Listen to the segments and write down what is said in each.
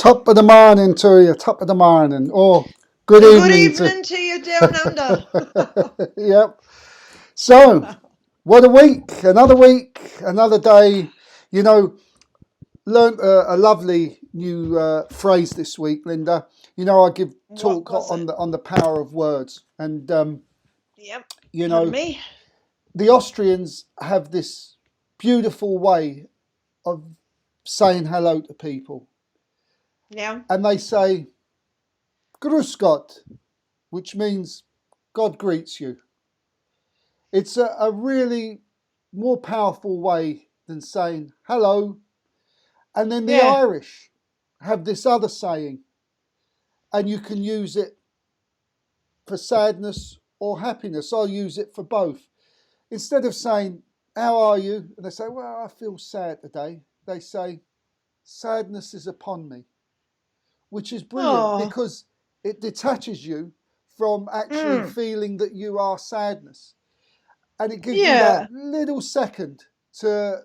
Top of the morning to you, top of the morning. Or good evening to you down under. Yep. So, what a week, another day. You know, learned a lovely new phrase this week, Linda. You know, I give talk on the power of words. And, yep. you know, me. The Austrians have this beautiful way of saying hello to people. Yeah. And they say, Grüß Gott, which means God greets you. It's a really more powerful way than saying hello. And then the Irish have this other saying, and you can use it for sadness or happiness. I'll use it for both. Instead of saying, how are you? And they say, well, I feel sad today. They say, sadness is upon me, which is brilliant because it detaches you from actually feeling that you are sadness. And it gives you that little second to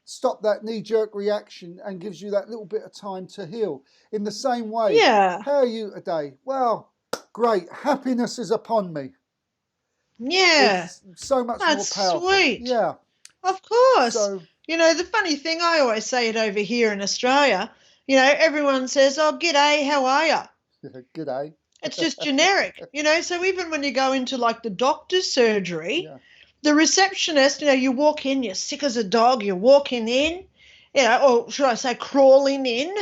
stop that knee-jerk reaction and gives you that little bit of time to heal. In the same way, how are you today? Well, great. Happiness is upon me. Yeah. It's so much more powerful. Sweet. Yeah. Of course. So, you know, the funny thing, I always say it over here in Australia, you know, everyone says, oh, g'day, how are you? G'day. It's just generic, you know, so even when you go into like the doctor's surgery, the receptionist, you know, you walk in, you're sick as a dog, you're walking in, you know, or should I say crawling in,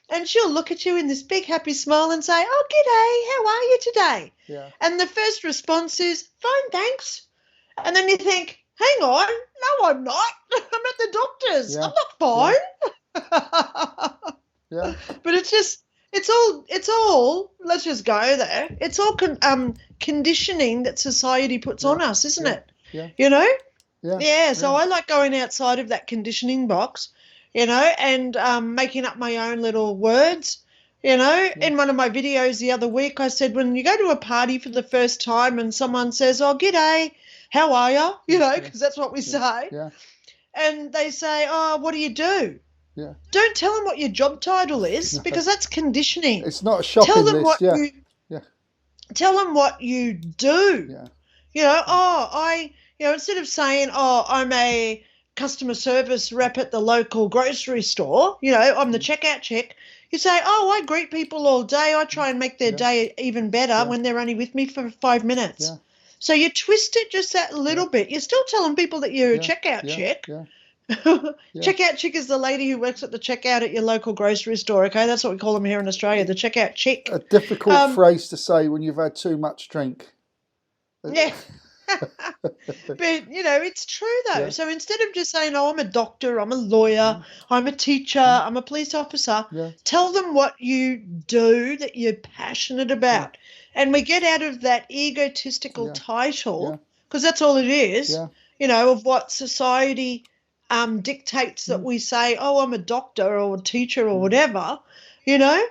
and she'll look at you in this big happy smile and say, oh, g'day, how are you today? Yeah. And the first response is, fine, thanks. And then you think, hang on, no, I'm not. I'm at the doctor's. I'm not fine. Yeah. But it's all, let's just go there. It's all conditioning that society puts on us, isn't it? Yeah. You know? Yeah. So I like going outside of that conditioning box, you know, and making up my own little words. You know, in one of my videos the other week, I said, when you go to a party for the first time and someone says, oh, g'day, how are you? You know, because that's what we say. Yeah. And they say, oh, what do you do? Yeah. Don't tell them what your job title is because that's conditioning. It's not a shopping list. Tell them what you do. Yeah. You know, instead of saying, oh, I'm a customer service rep at the local grocery store, you know, I'm the checkout chick, you say, oh, I greet people all day. I try and make their day even better when they're only with me for 5 minutes. Yeah. So you twist it just that little bit. You're still telling people that you're a checkout chick. Yeah. Checkout chick is the lady who works at the checkout at your local grocery store, okay? That's what we call them here in Australia, the checkout chick. A difficult phrase to say when you've had too much drink. Yeah. But, you know, it's true, though. Yeah. So instead of just saying, oh, I'm a doctor, I'm a lawyer, I'm a teacher, I'm a police officer, tell them what you do that you're passionate about. Yeah. And we get out of that egotistical title, because that's all it is, you know, of what society dictates that we say, oh, I'm a doctor or a teacher or whatever, you know.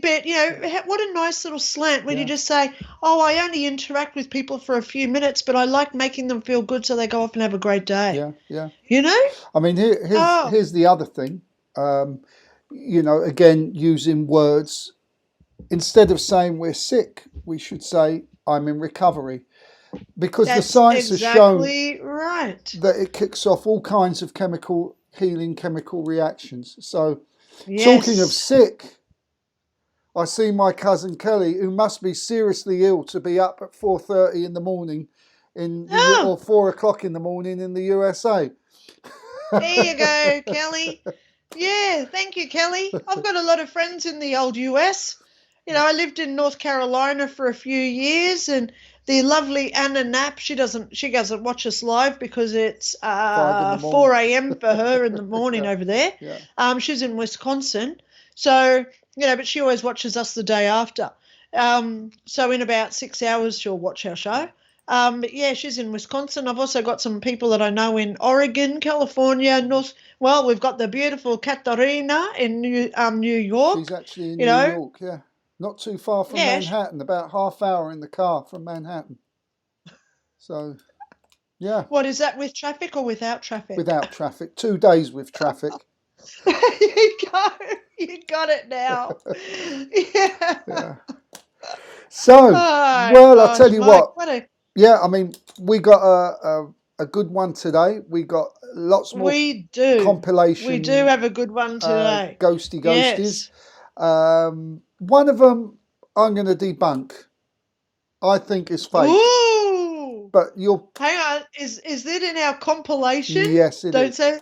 But, you know, what a nice little slant when you just say, oh, I only interact with people for a few minutes, but I like making them feel good so they go off and have a great day. Yeah, yeah. You know? I mean, here's the other thing. You know, again, using words. Instead of saying we're sick, we should say I'm in recovery. Because the science has shown that it kicks off all kinds of healing chemical reactions. So, talking of sick, I see my cousin Kelly, who must be seriously ill to be up at 4:30 in the morning or 4 o'clock in the morning in the USA. There you go, Kelly. Yeah, thank you, Kelly. I've got a lot of friends in the old US. You know, I lived in North Carolina for a few years, and the lovely Anna Knapp, she doesn't watch us live because it's 4 a.m. for her in the morning over there. Yeah. She's in Wisconsin. So, you know, but she always watches us the day after. So in about 6 hours, she'll watch our show. But yeah, she's in Wisconsin. I've also got some people that I know in Oregon, California, we've got the beautiful Caterina in New York. She's actually in New York, yeah. Not too far from Manhattan, about half hour in the car from Manhattan. So, yeah. What is that, with traffic or without traffic? Without traffic. 2 days with traffic. You go. You got it now. Yeah. Yeah. So, Oh well, I'll tell gosh, you Mike, what. what a Yeah, I mean, we got a good one today. We got lots more we do. We do compilation have a good one today. ghosty ghosties. Yes. One of them I'm going to debunk. I think is fake, Ooh. but you'll. Hang on. Is that in our compilation? Yes, it Don't is. say.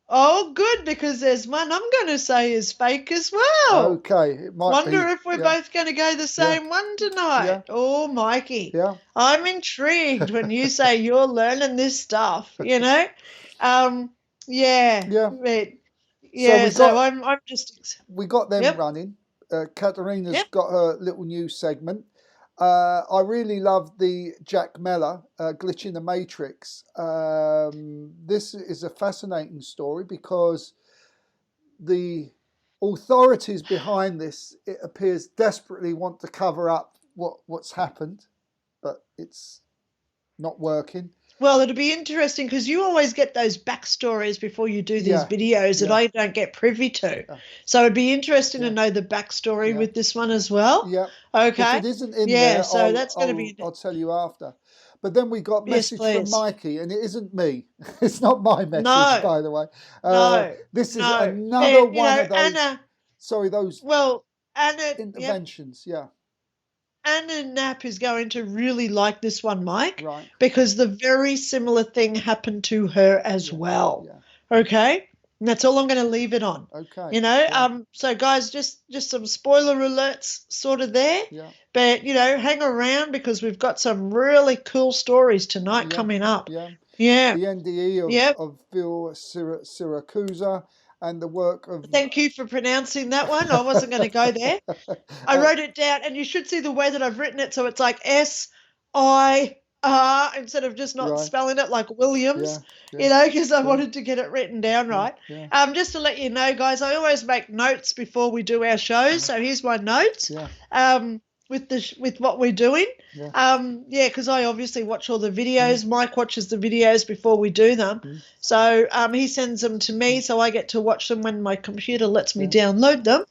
Oh, good, because there's one I'm going to say is fake as well. Okay, it might Wonder be. if we're Yeah, both going to go the yeah, same one tonight. yeah, Oh, Mikey, yeah, I'm intrigued when you say you're learning this stuff. Yeah, yeah. but So yeah. So I'm just. we got them Yep, running. Caterina's yep. got her little news segment. I really love the Jack Mellor glitch in the Matrix. This is a fascinating story because the authorities behind this, it appears, desperately want to cover up what's happened, but it's not working. Well, it'll be interesting because you always get those backstories before you do these Yeah, videos that yeah, I don't get privy to. yeah, So it'd be interesting to yeah, know the backstory yeah, with this one as well. yeah. If Okay. it isn't in Yeah, there, so that's going to be. I'll tell you after. But then we got Yes, message from please. Mikey, and it isn't me. It's not my message, No, by the way. no, This is no. another And, one of those. Anna, Sorry, those well, yep, interventions. Yeah, Anna Knapp is going to really like this one, Mike, right. because the very similar thing happened to her as Yeah, well. yeah. Okay? And that's all I'm going to leave it on. Okay. Yeah, So guys, just some spoiler alerts sort of there. yeah, But, hang around because we've got some really cool stories tonight yeah, coming up. yeah. Yeah. The NDE Yep. of Phil Siracusa and the work of. Thank you for pronouncing that one. I wasn't going to go there. I wrote it down, and you should see the way that I've written it. So it's like SIR instead of just not Right. spelling it like Yeah, Williams, yeah, because I yeah, wanted to get it written down yeah, right. yeah, Just to let you know, guys, I always make notes before we do our shows. So here's my notes. yeah, With what we're doing. yeah. Yeah, because I obviously watch all the videos. Mike watches the videos before we do them. So he sends them to me, so I get to watch them when my computer lets me download them.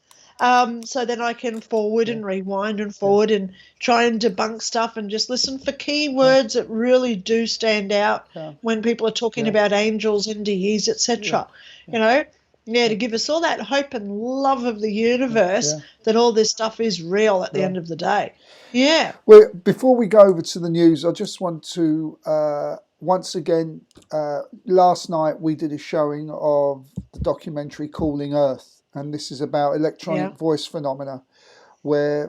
So then I can forward and rewind and forward and try and debunk stuff and just listen for keywords that really do stand out when people are talking about angels, NDEs, etc. To give us all that hope and love of the universe that all this stuff is real at the end of the day. Yeah. Well, before we go over to the news, I just want to once again, last night we did a showing of the documentary Calling Earth, and this is about electronic voice phenomena, where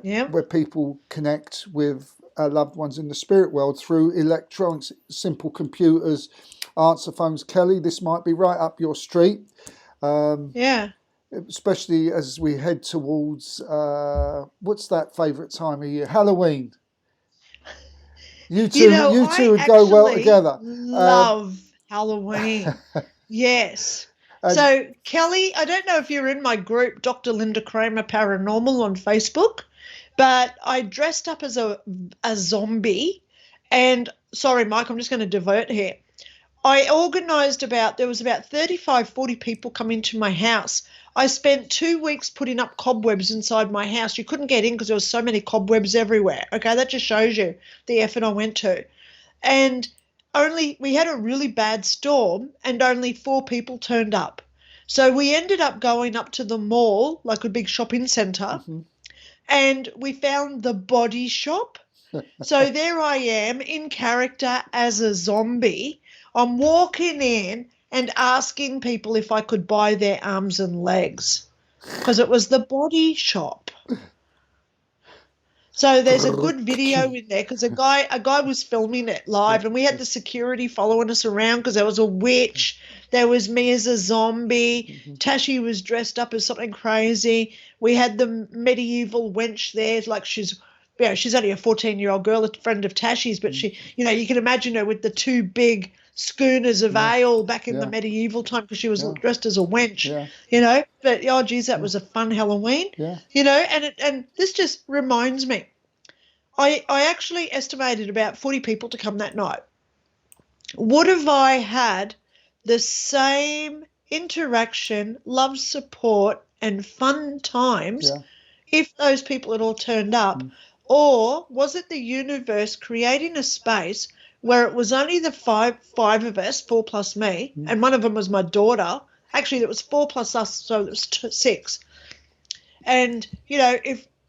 people connect with loved ones in the spirit world through electronics, simple computers, answer phones. Kelly, this might be right up your street. Especially as we head towards what's that favourite time of year? Halloween. You two would go well together. Love Halloween. Yes. So Kelly, I don't know if you're in my group, Dr. Linda Kramer Paranormal on Facebook, but I dressed up as a zombie, and sorry, Mike, I'm just going to divert here. I organised there was about 35, 40 people come into my house. I spent 2 weeks putting up cobwebs inside my house. You couldn't get in because there was so many cobwebs everywhere. Okay, that just shows you the effort I went to. And we had a really bad storm and only 4 people turned up. So we ended up going up to the mall, like a big shopping centre, and we found the body shop. So there I am in character as a zombie. I'm walking in and asking people if I could buy their arms and legs because it was the body shop. So there's a good video in there because a guy was filming it live, and we had the security following us around because there was a witch. There was me as a zombie. Tashi was dressed up as something crazy. We had the medieval wench there, like she's only a 14-year-old girl, a friend of Tashi's, but she, you can imagine her with the 2 big schooners of ale back in the medieval time because she was dressed as a wench, But, oh, geez, that was a fun Halloween, and this just reminds me. I actually estimated about 40 people to come that night. What if I had the same interaction, love, support, and fun times Yeah. if those people had all turned up? Or was it the universe creating a space where it was only the five of us, 4 plus me, and one of them was my daughter. Actually, it was 4 plus us, so it was 6. And,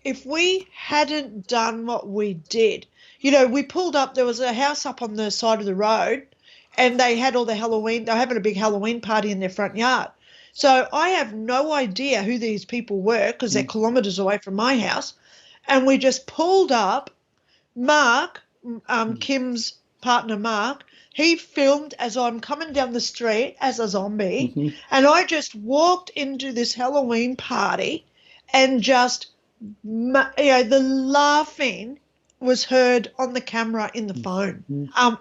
if we hadn't done what we did, we pulled up, there was a house up on the side of the road, and they had all the Halloween, they were having a big Halloween party in their front yard. So I have no idea who these people were because they're kilometres away from my house. And we just pulled up. Mark, Kim's partner Mark, he filmed as I'm coming down the street as a zombie. And I just walked into this Halloween party and just, the laughing was heard on the camera in the phone,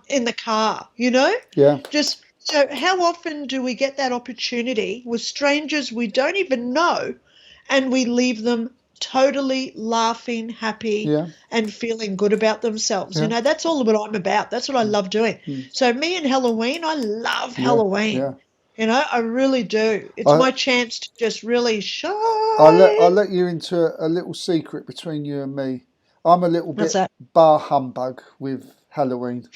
in the car, Yeah. Just, so how often do we get that opportunity with strangers we don't even know, and we leave them totally laughing, happy, and feeling good about themselves? Yeah. That's all what I'm about. That's what I love doing. So me and Halloween, I love Halloween. Yeah. I really do. It's my chance to just really shine. I'll let you into a little secret between you and me. I'm a little bit bar humbug with Halloween.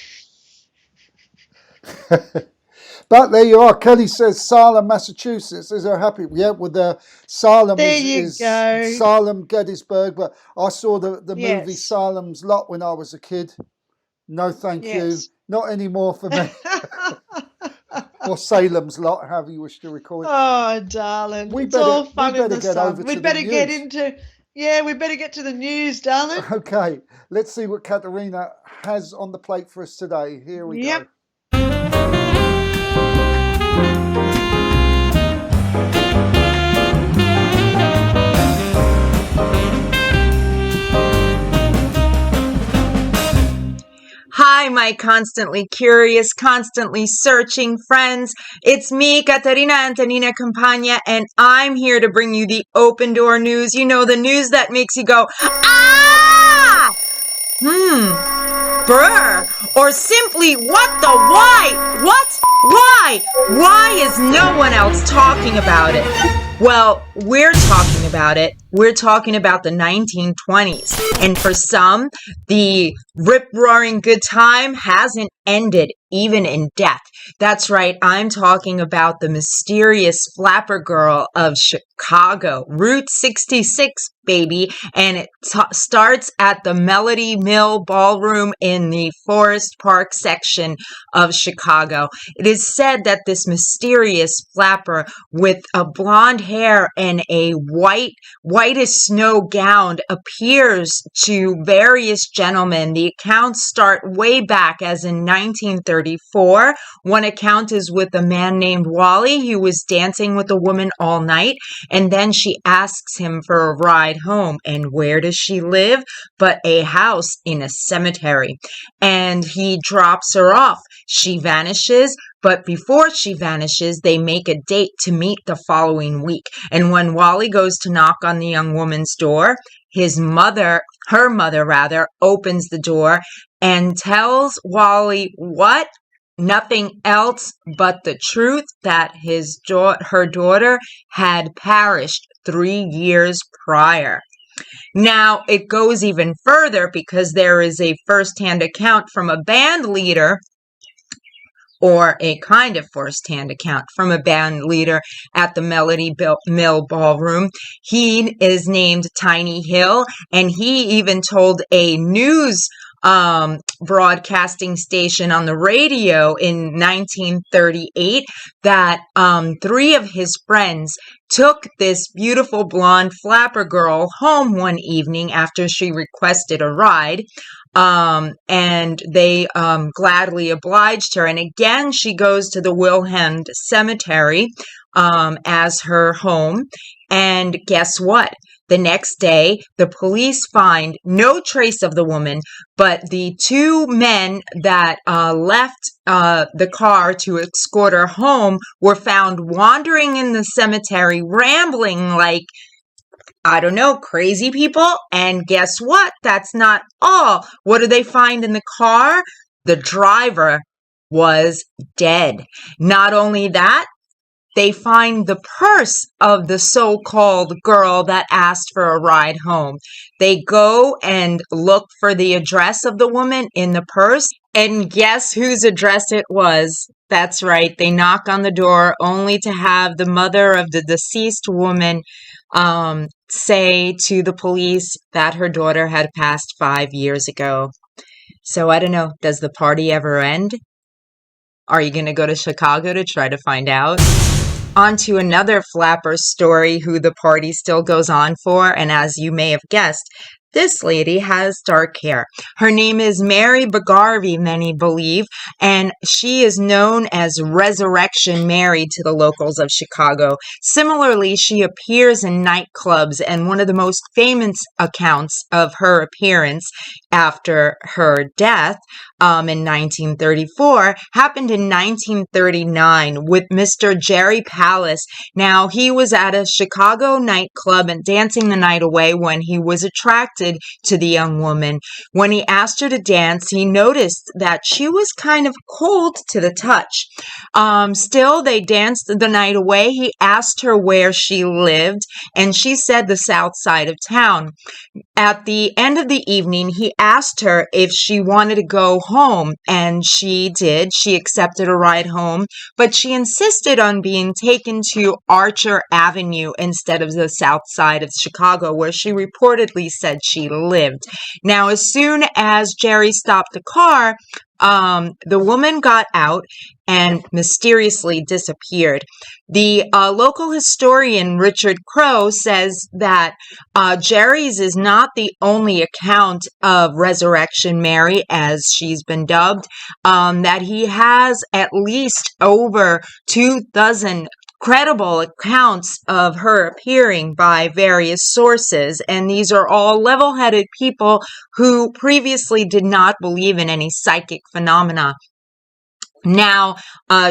But there you are. Kelly says Salem, Massachusetts. Is her happy? Yeah, with the Salem is Salem, Gettysburg. But I saw the movie Salem's Lot when I was a kid. No, thank you. Not anymore for me. Or Salem's Lot, however you wish to recall it. Oh, darling. It's all fun in the sun. We'd better get to the news, darling. Okay, let's see what Caterina has on the plate for us today. Here we go. Hi, my constantly curious, constantly searching friends. It's me, Caterina Antonina Campagna, and I'm here to bring you the open door news. You know, the news that makes you go, ah! Brr, or simply, what the why? What? Why? Why is no one else talking about it? Well, we're talking about it. We're talking about the 1920s. And for some, the rip-roaring good time hasn't ended, even in death. That's right, I'm talking about the mysterious flapper girl of Chicago, Route 66, baby. And it starts at the Melody Mill Ballroom in the Forest Park section of Chicago. It is said that this mysterious flapper with a blonde hair and a white as snow gown appears to various gentlemen. The accounts start way back as in 1934. One account is with a man named Wally who was dancing with a woman all night, and then she asks him for a ride home. And where does she live? But a house in a cemetery. And he drops her off. She vanishes. But before she vanishes, they make a date to meet the following week. And when Wally goes to knock on the young woman's door, her mother, opens the door and tells Wally what? Nothing else but the truth that her daughter had perished 3 years prior. Now, it goes even further because there is a first-hand account from a band leader, or a kind of first-hand account from a band leader at the Melody Mill Ballroom. He is named Tiny Hill, and he even told a news broadcasting station on the radio in 1938 that 3 of his friends took this beautiful blonde flapper girl home one evening after she requested a ride. And they gladly obliged her. And again, she goes to the Wilhelm Cemetery as her home. And guess what? The next day, the police find no trace of the woman, but the 2 men that left the car to escort her home were found wandering in the cemetery, rambling like, I don't know, crazy people. And guess what? That's not all. What do they find in the car? The driver was dead. Not only that, they find the purse of the so-called girl that asked for a ride home. They go and look for the address of the woman in the purse, and guess whose address it was? That's right. They knock on the door only to have the mother of the deceased woman say to the police that her daughter had passed 5 years ago. So I don't know, does the party ever end? Are you going to go to Chicago to try to find out? On to another flapper story who the party still goes on for, and as you may have guessed, this lady has dark hair. Her name is Mary Bagarvi, many believe, and she is known as Resurrection Mary to the locals of Chicago. Similarly, she appears in nightclubs, and one of the most famous accounts of her appearance after her death in 1934 happened in 1939 with Mr. Jerry Palace. Now, he was at a Chicago nightclub and dancing the night away when he was attracted to the young woman. When he asked her to dance, he noticed that she was kind of cold to the touch. Still, they danced the night away. He asked her where she lived, and she said the south side of town. At the end of the evening, he asked her if she wanted to go home, and she did. She accepted a ride home, but she insisted on being taken to Archer Avenue instead of the south side of Chicago, where she reportedly said she lived. Now, as soon as Jerry stopped the car, the woman got out and mysteriously disappeared. The local historian Richard Crow says that Jerry's is not the only account of Resurrection Mary, as she's been dubbed, that he has at least over 2,000 credible accounts of her appearing by various sources, and these are all level-headed people who previously did not believe in any psychic phenomena. Now,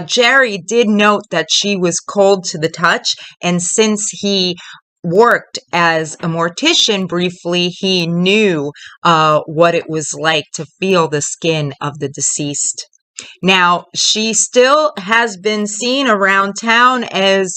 Jerry did note that she was cold to the touch, and since he worked as a mortician briefly, he knew what it was like to feel the skin of the deceased. Now, she still has been seen around town as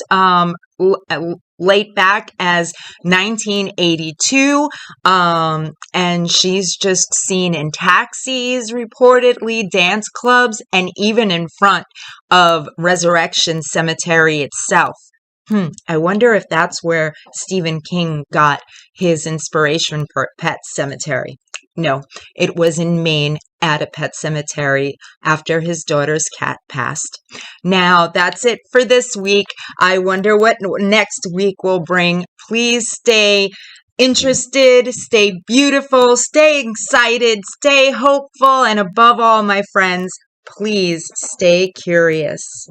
late back as 1982, and she's just seen in taxis, reportedly, dance clubs, and even in front of Resurrection Cemetery itself. I wonder if that's where Stephen King got his inspiration for Pet Cemetery. No, it was in Maine at a pet cemetery after his daughter's cat passed. Now, that's it for this week. I wonder what next week will bring. Please stay interested, stay beautiful, stay excited, stay hopeful, and above all, my friends, please stay curious.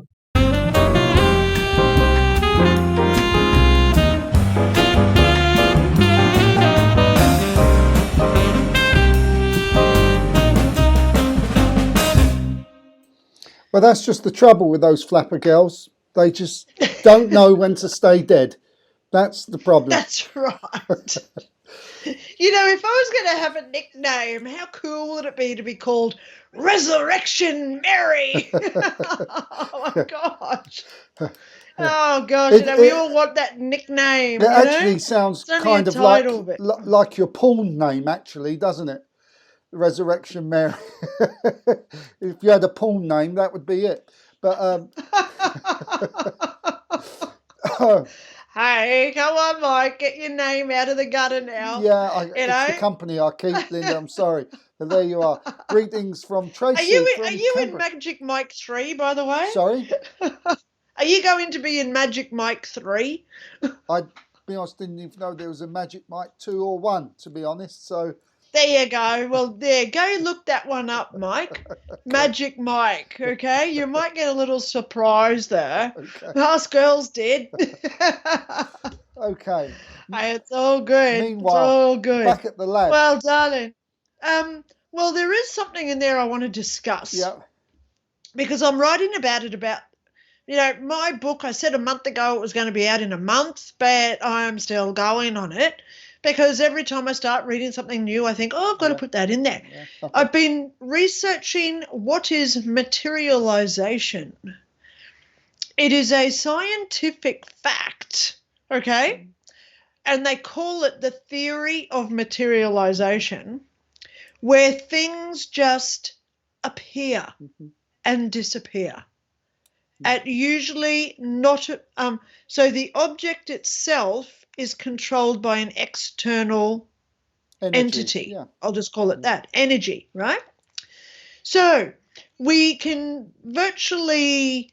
Well, that's just the trouble with those flapper girls. They just don't know when to stay dead. That's the problem. That's right. You know, if I was going to have a nickname, how cool would it be to be called Resurrection Mary? Oh, my gosh. Oh, gosh. We all want that nickname. It actually sounds kind of like your porn name, actually, doesn't it? Resurrection Mary. If you had a porn name, that would be it. But hey, come on, Mike, get your name out of the gutter now. Yeah, it's the company I keep, Linda. I'm sorry, but there you are. Greetings from Tracy. Are you in Magic Mike 3, by the way? Sorry. Are you going to be in Magic Mike 3? I'd be honest, didn't even know there was a Magic Mike 2 or 1. To be honest, so. There you go. Well, go look that one up, Mike. Okay. Magic Mike, okay? You might get a little surprise there. Okay. Us girls did. Okay. Hey, it's all good. Meanwhile, it's all good. Back at the lab. Well, darling, well, there is something in there I want to discuss. Yeah. Because I'm writing about, you know, my book, I said a month ago it was going to be out in a month, but I'm still going on it. Because every time I start reading something new, I think, I've got to put that in there. Yeah. I've been researching what is materialization. It is a scientific fact, okay? And they call it the theory of materialization, where things just appear and disappear. At usually not so the object itself is controlled by an external entity. Yeah. I'll just call it that, energy, right? So we can virtually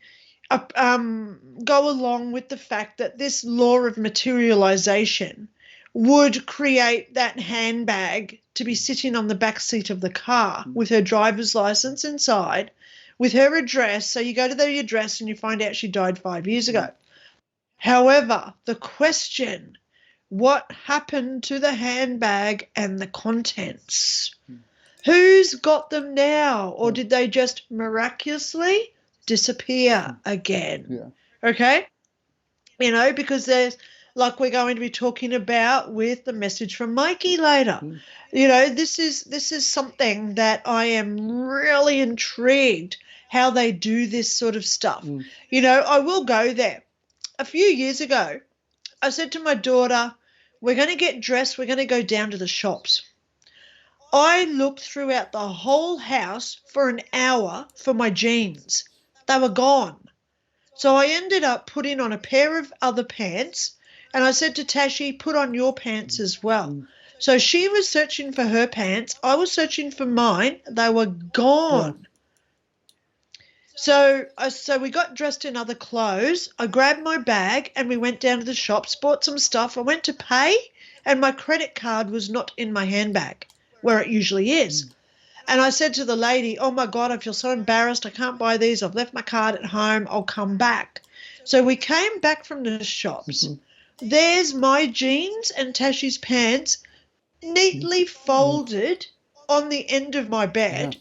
go along with the fact that this law of materialization would create that handbag to be sitting on the back seat of the car with her driver's license inside, with her address. So you go to the address and you find out she died 5 years ago. However, the question, what happened to the handbag and the contents? Who's got them now? Or did they just miraculously disappear again? Yeah. Okay? You know, because there's, like we're going to be talking about with the message from Mikey later. You know, this is something that I am really intrigued how they do this sort of stuff. You know, I will go there. A few years ago, I said to my daughter, we're going to get dressed, we're going to go down to the shops. I looked throughout the whole house for an hour for my jeans. They were gone. So I ended up putting on a pair of other pants, and I said to Tashi, put on your pants as well. So she was searching for her pants. I was searching for mine. They were gone. So we got dressed in other clothes. I grabbed my bag and we went down to the shops, bought some stuff. I went to pay and my credit card was not in my handbag where it usually is. And I said to the lady, oh, my God, I feel so embarrassed. I can't buy these. I've left my card at home. I'll come back. So we came back from the shops. There's my jeans and Tashi's pants neatly folded on the end of my bed,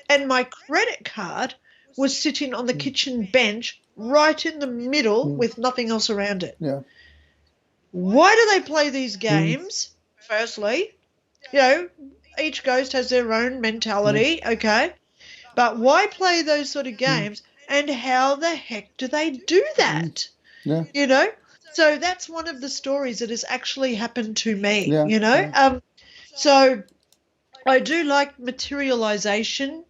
and my credit card was sitting on the kitchen bench right in the middle with nothing else around it. Yeah. Why do they play these games? Firstly, you know, each ghost has their own mentality, okay? But why play those sort of games, and how the heck do they do that? Yeah. You know? So that's one of the stories that has actually happened to me, Yeah. you know? So I do like materialization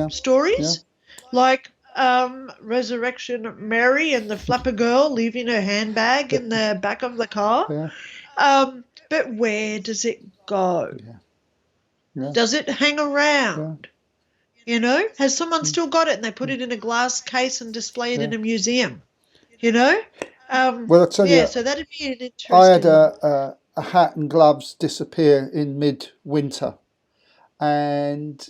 stories, like Resurrection Mary and the Flapper Girl leaving her handbag in the back of the car. But where does it go? Does it hang around? You know, has someone still got it and they put it in a glass case and display it in a museum? You know? Well, I'll tell you, so that'd be an interesting. I had a hat and gloves disappear in mid-winter, and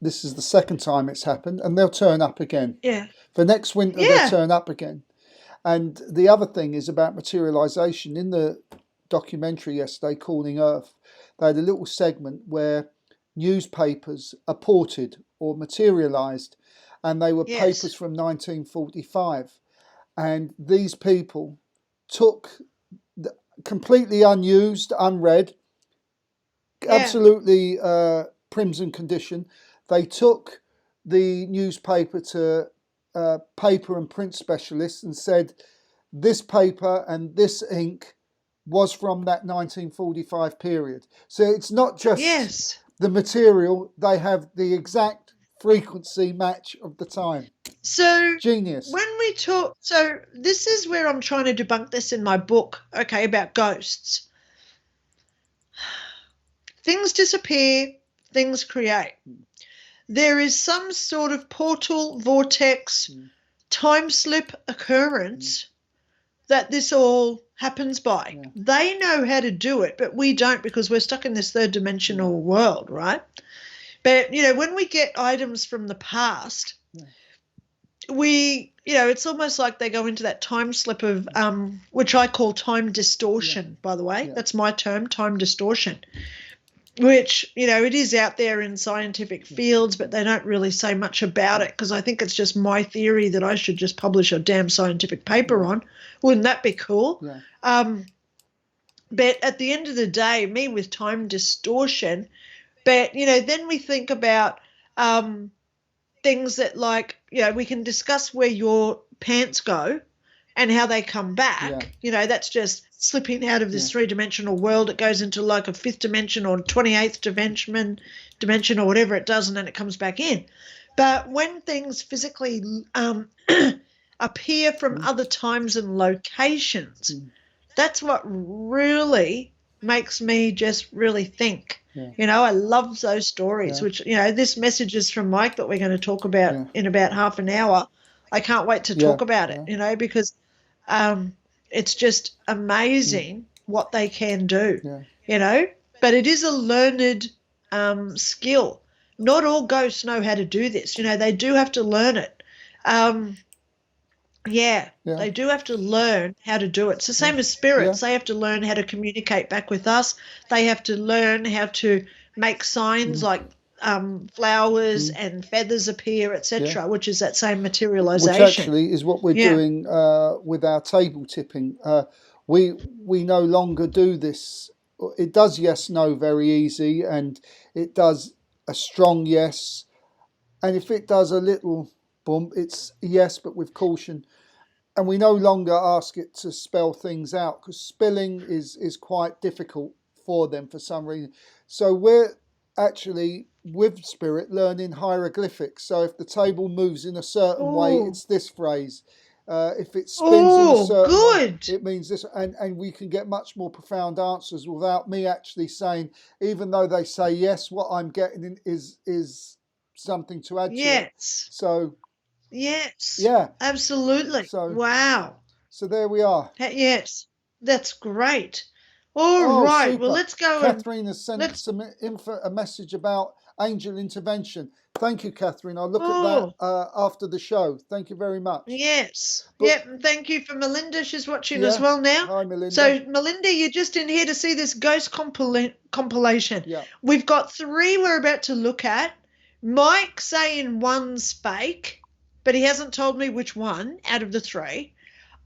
this is the second time it's happened, and they'll turn up again. Yeah. For next winter, they'll turn up again. And the other thing is about materialization. In the documentary yesterday, Calling Earth, they had a little segment where newspapers are ported or materialized, and they were papers from 1945. And these people took completely unused, unread, absolutely crimson condition. They took the newspaper to paper and print specialists and said, this paper and this ink was from that 1945 period. So it's not just the material, they have the exact frequency match of the time. So genius. When we talk, so this is where I'm trying to debunk this in my book, okay, about ghosts. Things disappear, things create. There is some sort of portal, vortex, time slip occurrence that this all happens by. They know how to do it, but we don't, because we're stuck in this third dimensional world, right? But, you know, when we get items from the past, we, you know, it's almost like they go into that time slip of, which I call time distortion, by the way. That's my term, time distortion, which, you know, it is out there in scientific fields, but they don't really say much about it, because I think it's just my theory that I should just publish a damn scientific paper on. Wouldn't that be cool? But at the end of the day, me with time distortion, but, you know, then we think about things that, like, you know, we can discuss where your pants go, and how they come back, that's just slipping out of this three-dimensional world. It goes into like a fifth dimension or 28th dimension or whatever it does, and then it comes back in. But when things physically appear from other times and locations, that's what really makes me just really think. I love those stories, which, this message is from Mike that we're going to talk about in about half an hour. I can't wait to talk about it, because it's just amazing what they can do, but it is a learned skill. Not all ghosts know how to do this. They do have to learn it. They do have to learn how to do it. It's the same as spirits. They have to learn how to communicate back with us. They have to learn how to make signs like flowers and feathers appear, etc., which is that same materialization. Which actually is what we're doing with our table tipping. We no longer do this. It does yes, no very easy, and it does a strong yes. And if it does a little bump, it's yes, but with caution. And we no longer ask it to spell things out, because spelling is quite difficult for them for some reason. So we're actually, with spirit, learning hieroglyphics. So if the table moves in a certain way, it's this phrase. If it spins in a certain way, it means this. And we can get much more profound answers without me actually saying, even though they say yes, what I'm getting is something to add to it. So yes, yeah, absolutely. So wow. So there we are. Yes, that's great. All right. Super. Well, let's go. Catherine has sent a message about angel intervention. Thank you, Catherine. I'll look at that after the show. Thank you very much. Yes. And thank you for Melinda. She's watching as well now. Hi, Melinda. So, Melinda, you're just in here to see this ghost compilation. Yeah. We've got 3 we're about to look at. Mike saying one's fake, but he hasn't told me which one out of the 3.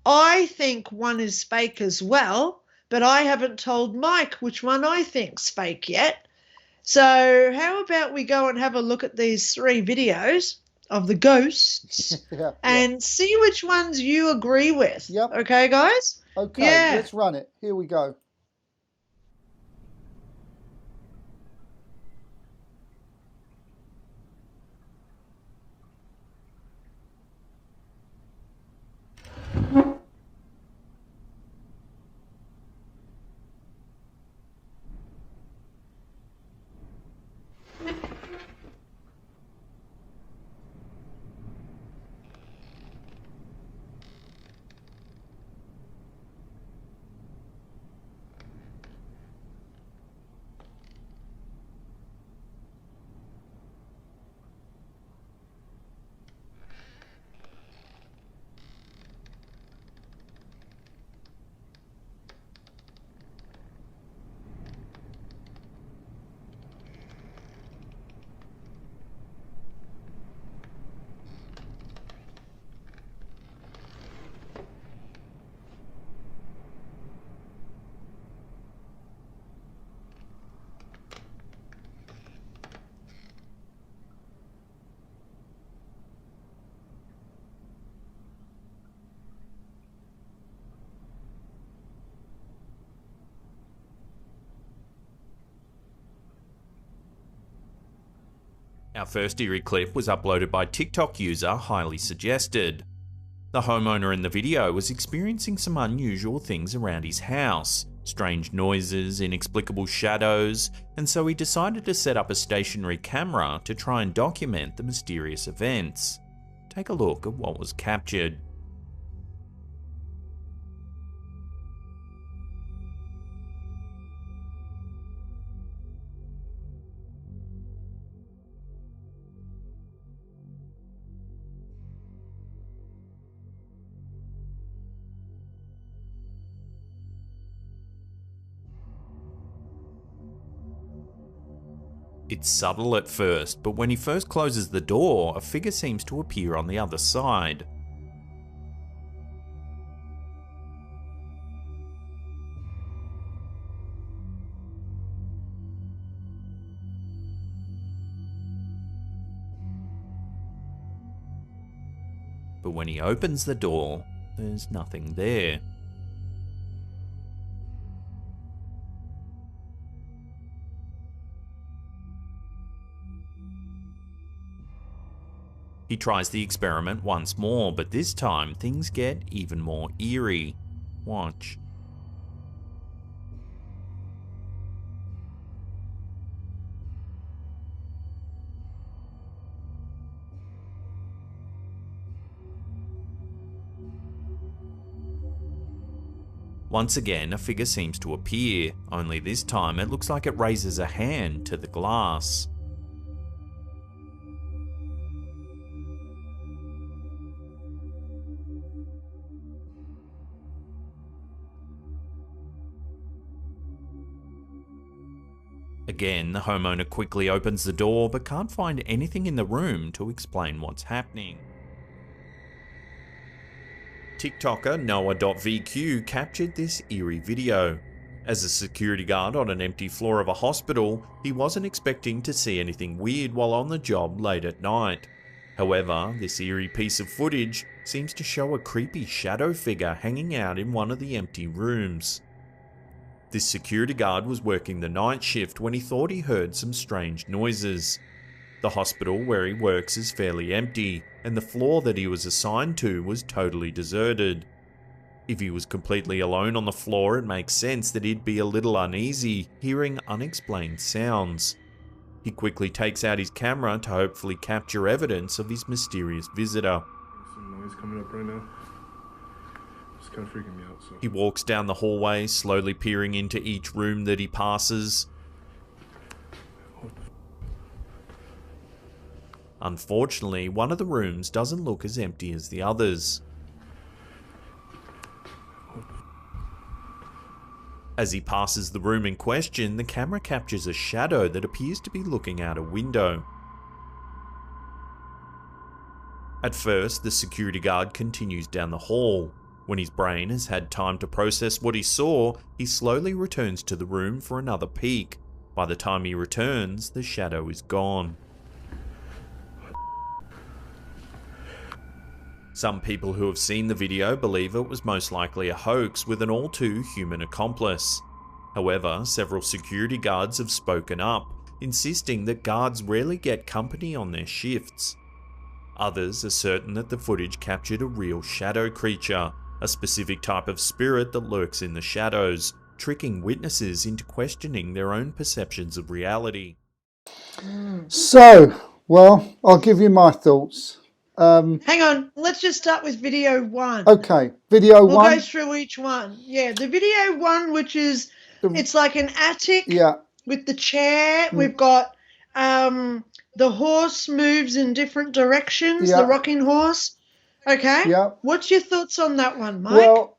I think one is fake as well, but I haven't told Mike which one I think's fake yet. So how about we go and have a look at these 3 videos of the ghosts and see which ones you agree with. Yep. Okay, guys? Okay, let's run it. Here we go. Our first eerie clip was uploaded by TikTok user Highly Suggested. The homeowner in the video was experiencing some unusual things around his house, strange noises, inexplicable shadows, and so he decided to set up a stationary camera to try and document the mysterious events. Take a look at what was captured. It's subtle at first, but when he first closes the door, a figure seems to appear on the other side. But when he opens the door, there's nothing there. He tries the experiment once more, but this time things get even more eerie. Watch. Once again, a figure seems to appear, only this time it looks like it raises a hand to the glass. Again, the homeowner quickly opens the door but can't find anything in the room to explain what's happening. TikToker Noah.vq captured this eerie video. As a security guard on an empty floor of a hospital, he wasn't expecting to see anything weird while on the job late at night. However, this eerie piece of footage seems to show a creepy shadow figure hanging out in one of the empty rooms. This security guard was working the night shift when he thought he heard some strange noises. The hospital where he works is fairly empty, and the floor that he was assigned to was totally deserted. If he was completely alone on the floor, it makes sense that he'd be a little uneasy, hearing unexplained sounds. He quickly takes out his camera to hopefully capture evidence of his mysterious visitor. Some noise coming up right now. It's kind of freaking me out. So. He walks down the hallway, slowly peering into each room that he passes. Unfortunately, one of the rooms doesn't look as empty as the others. As he passes the room in question, the camera captures a shadow that appears to be looking out a window. At first, the security guard continues down the hall. When his brain has had time to process what he saw, he slowly returns to the room for another peek. By the time he returns, the shadow is gone. Some people who have seen the video believe it was most likely a hoax with an all too human accomplice. However, several security guards have spoken up, insisting that guards rarely get company on their shifts. Others are certain that the footage captured a real shadow creature, a specific type of spirit that lurks in the shadows, tricking witnesses into questioning their own perceptions of reality. So, well, I'll give you my thoughts. Hang on, let's just start with video one. Okay, video We'll one. go through each one. Yeah, the video one, which is, it's like an attic Yeah. with the chair. We've got the horse moves in different directions, Yeah. the rocking horse. Okay. Yeah. What's your thoughts on that one, Mike? Well,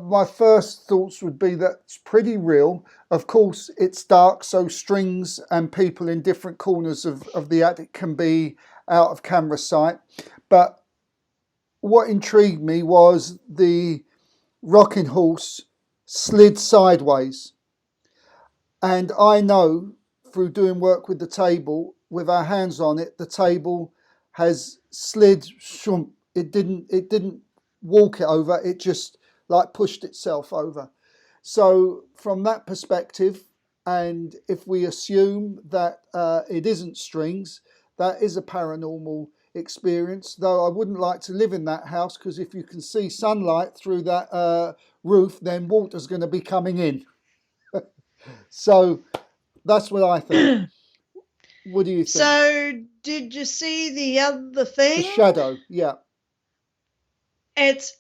my first thoughts would be that it's pretty real. Of course, it's dark, so strings and people in different corners of the attic can be out of camera sight. But what intrigued me was the rocking horse slid sideways. And I know through doing work with the table, with our hands on it, the table has slid. It didn't walk it over. It just like pushed itself over. So from that perspective, and if we assume that it isn't strings, that is a paranormal experience. Though I wouldn't like to live in that house, because if you can see sunlight through that roof, then water's going to be coming in. So that's what I think. What do you think? So, did you see the other thing? The shadow, yeah.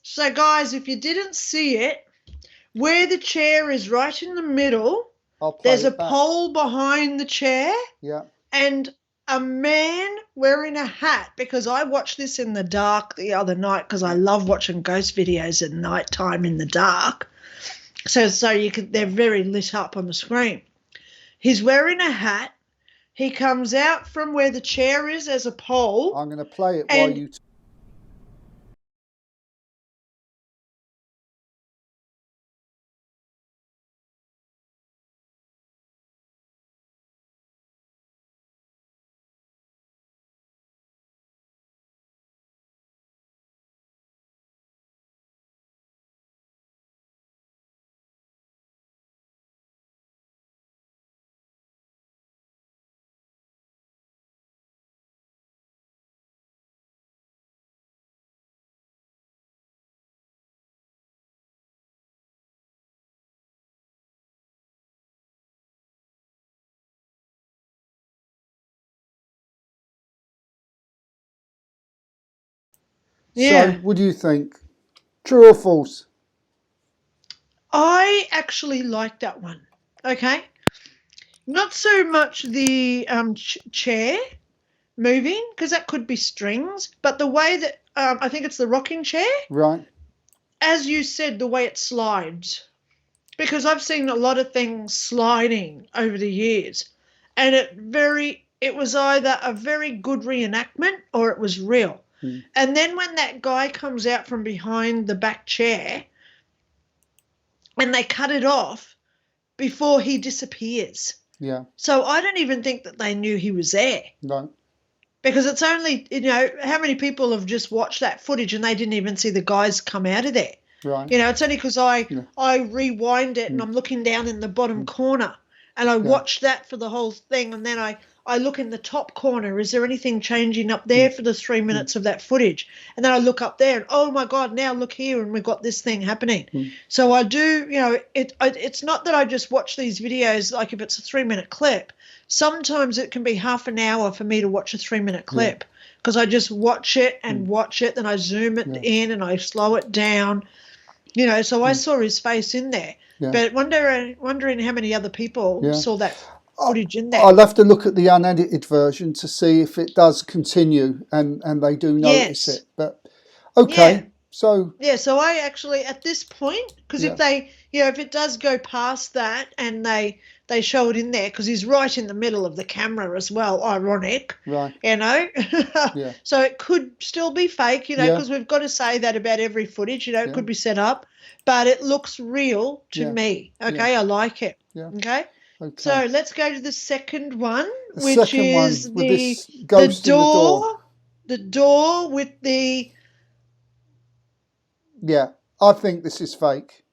So, guys, if you didn't see it, where the chair is right in the middle, there's a pole behind the chair. Yeah. And a man wearing a hat, because I watched this in the dark the other night because I love watching ghost videos at night time in the dark. So they're very lit up on the screen. He's wearing a hat. He comes out from where the chair is as a pole. I'm going to play it while you Yeah. So, what do you think? True or false? I actually like that one. Okay. Not so much the chair moving, because that could be strings, but the way that I think it's the rocking chair, Right. as you said, the way it slides. Because I've seen a lot of things sliding over the years, and it was either a very good reenactment or it was real. And then when that guy comes out from behind the back chair and they cut it off before he disappears. Yeah. So I don't even think that they knew he was there. No. Because it's only, how many people have just watched that footage and they didn't even see the guys come out of there? Right. It's only because I rewind it and I'm looking down in the bottom corner and I watch that for the whole thing, and then I look in the top corner. Is there anything changing up there for the 3 minutes of that footage? And then I look up there and, oh, my God, now look here, and we've got this thing happening. So I do, it's not that I just watch these videos like if it's a 3-minute clip. Sometimes it can be half an hour for me to watch a 3-minute clip because I just watch it and watch it, then I zoom it in and I slow it down. So I saw his face in there, but wondering how many other people saw that footage in there. I'll have to look at the unedited version to see if it does continue and they do notice it. But okay, so so I actually at this point, because if they, if it does go past that and they show it in there, because he's right in the middle of the camera as well, ironic, right? So it could still be fake, because we've got to say that about every footage, it could be set up, but it looks real to me. Okay, I like it. Okay. So let's go to the second one, which is the door. The door with the. Yeah, I think this is fake.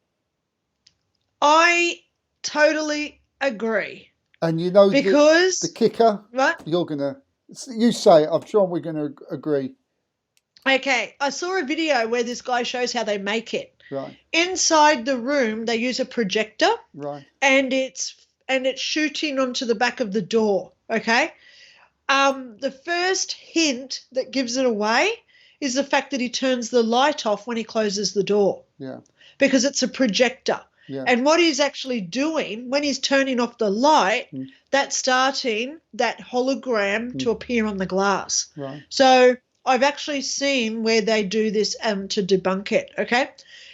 I totally agree. And because the kicker, right? You say it, I'm sure we're gonna agree. Okay, I saw a video where this guy shows how they make it. Right. Inside the room, they use a projector. Right. And it's shooting onto the back of the door. Okay. The first hint that gives it away is the fact that he turns the light off when he closes the door. Yeah. Because it's a projector. Yeah. And what he's actually doing when he's turning off the light, that's starting that hologram to appear on the glass. Right. So I've actually seen where they do this to debunk it. Okay.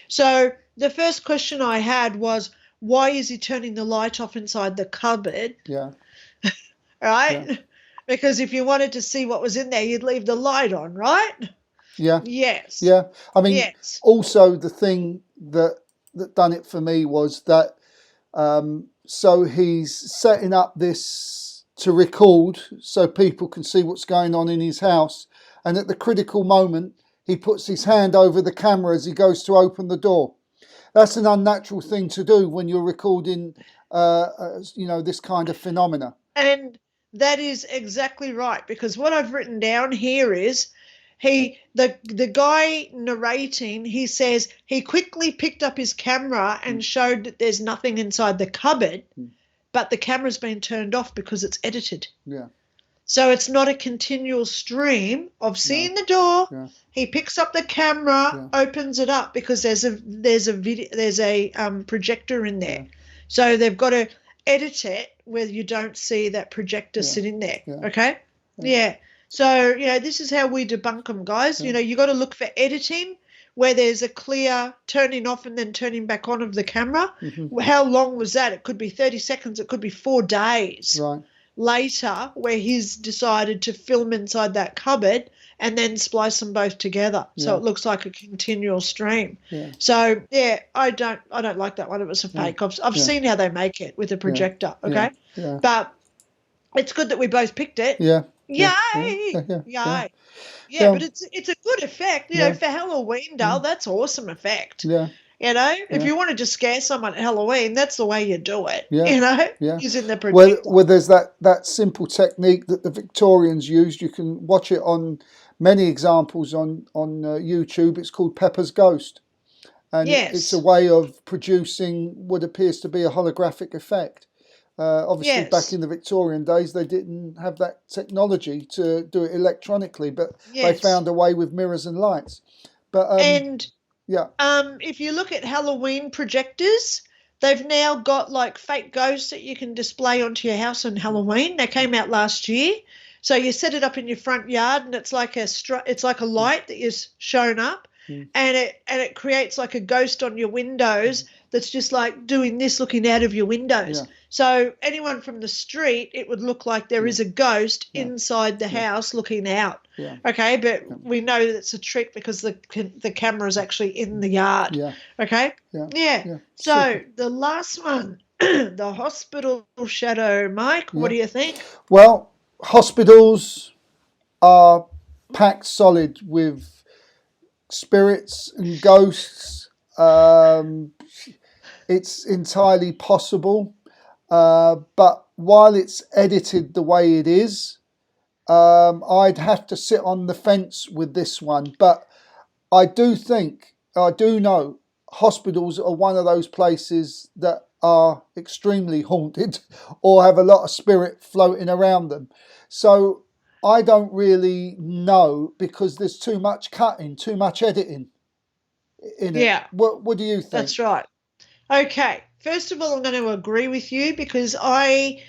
So the first question I had was, why is he turning the light off inside the cupboard? Yeah. Right? Yeah. Because if you wanted to see what was in there, you'd leave the light on, right? Yeah. Yes. Yeah. I mean, also the thing that done it for me was that so he's setting up this to record so people can see what's going on in his house, and at the critical moment he puts his hand over the camera as he goes to open the door. That's an unnatural thing to do when you're recording this kind of phenomena. And that is exactly right, because what I've written down here is the guy narrating, he says he quickly picked up his camera and showed that there's nothing inside the cupboard, but the camera's been turned off because it's edited. Yeah. So it's not a continual stream of seeing the door. Yeah. He picks up the camera, opens it up because there's a projector in there. Yeah. So they've got to edit it where you don't see that projector sitting there. Yeah. Okay. Yeah. So, this is how we debunk them, guys. Yeah. You got to look for editing where there's a clear turning off and then turning back on of the camera. Mm-hmm. How long was that? It could be 30 seconds. It could be 4 days later where he's decided to film inside that cupboard and then splice them both together. Yeah. So it looks like a continual stream. Yeah. So, I don't like that one. It was a fake. I've seen how they make it with a projector, okay? Yeah. But it's good that we both picked it. Yeah. Yay! Yeah, but it's a good effect. For Halloween, Dale, that's awesome effect. Yeah. If you wanted to scare someone at Halloween, that's the way you do it. Yeah. Using the projector. Well, there's that simple technique that the Victorians used. You can watch it on many examples on YouTube. It's called Pepper's Ghost. And it's a way of producing what appears to be a holographic effect. Obviously, back Yes. in the Victorian days, they didn't have that technology to do it electronically, but they Yes. found a way with mirrors and lights. But And yeah, if you look at Halloween projectors, they've now got like fake ghosts that you can display onto your house on Halloween. They came out last year. So you set it up in your front yard, and it's like a light that is shown up, and it creates like a ghost on your windows that's just like doing this, looking out of your windows. Yeah. So anyone from the street, it would look like there is a ghost inside the house looking out. Yeah. Okay, but we know that it's a trick because the camera is actually in the yard. Yeah. Okay. Yeah. Yeah. So the last one, the hospital shadow, Mike. What do you think? Well, hospitals are packed solid with spirits and ghosts. It's entirely possible, but while it's edited the way it is, I'd have to sit on the fence with this one. But I do know hospitals are one of those places that are extremely haunted or have a lot of spirit floating around them. So I don't really know, because there's too much cutting, too much editing in it. Yeah. What do you think? That's right. Okay. First of all, I'm going to agree with you because I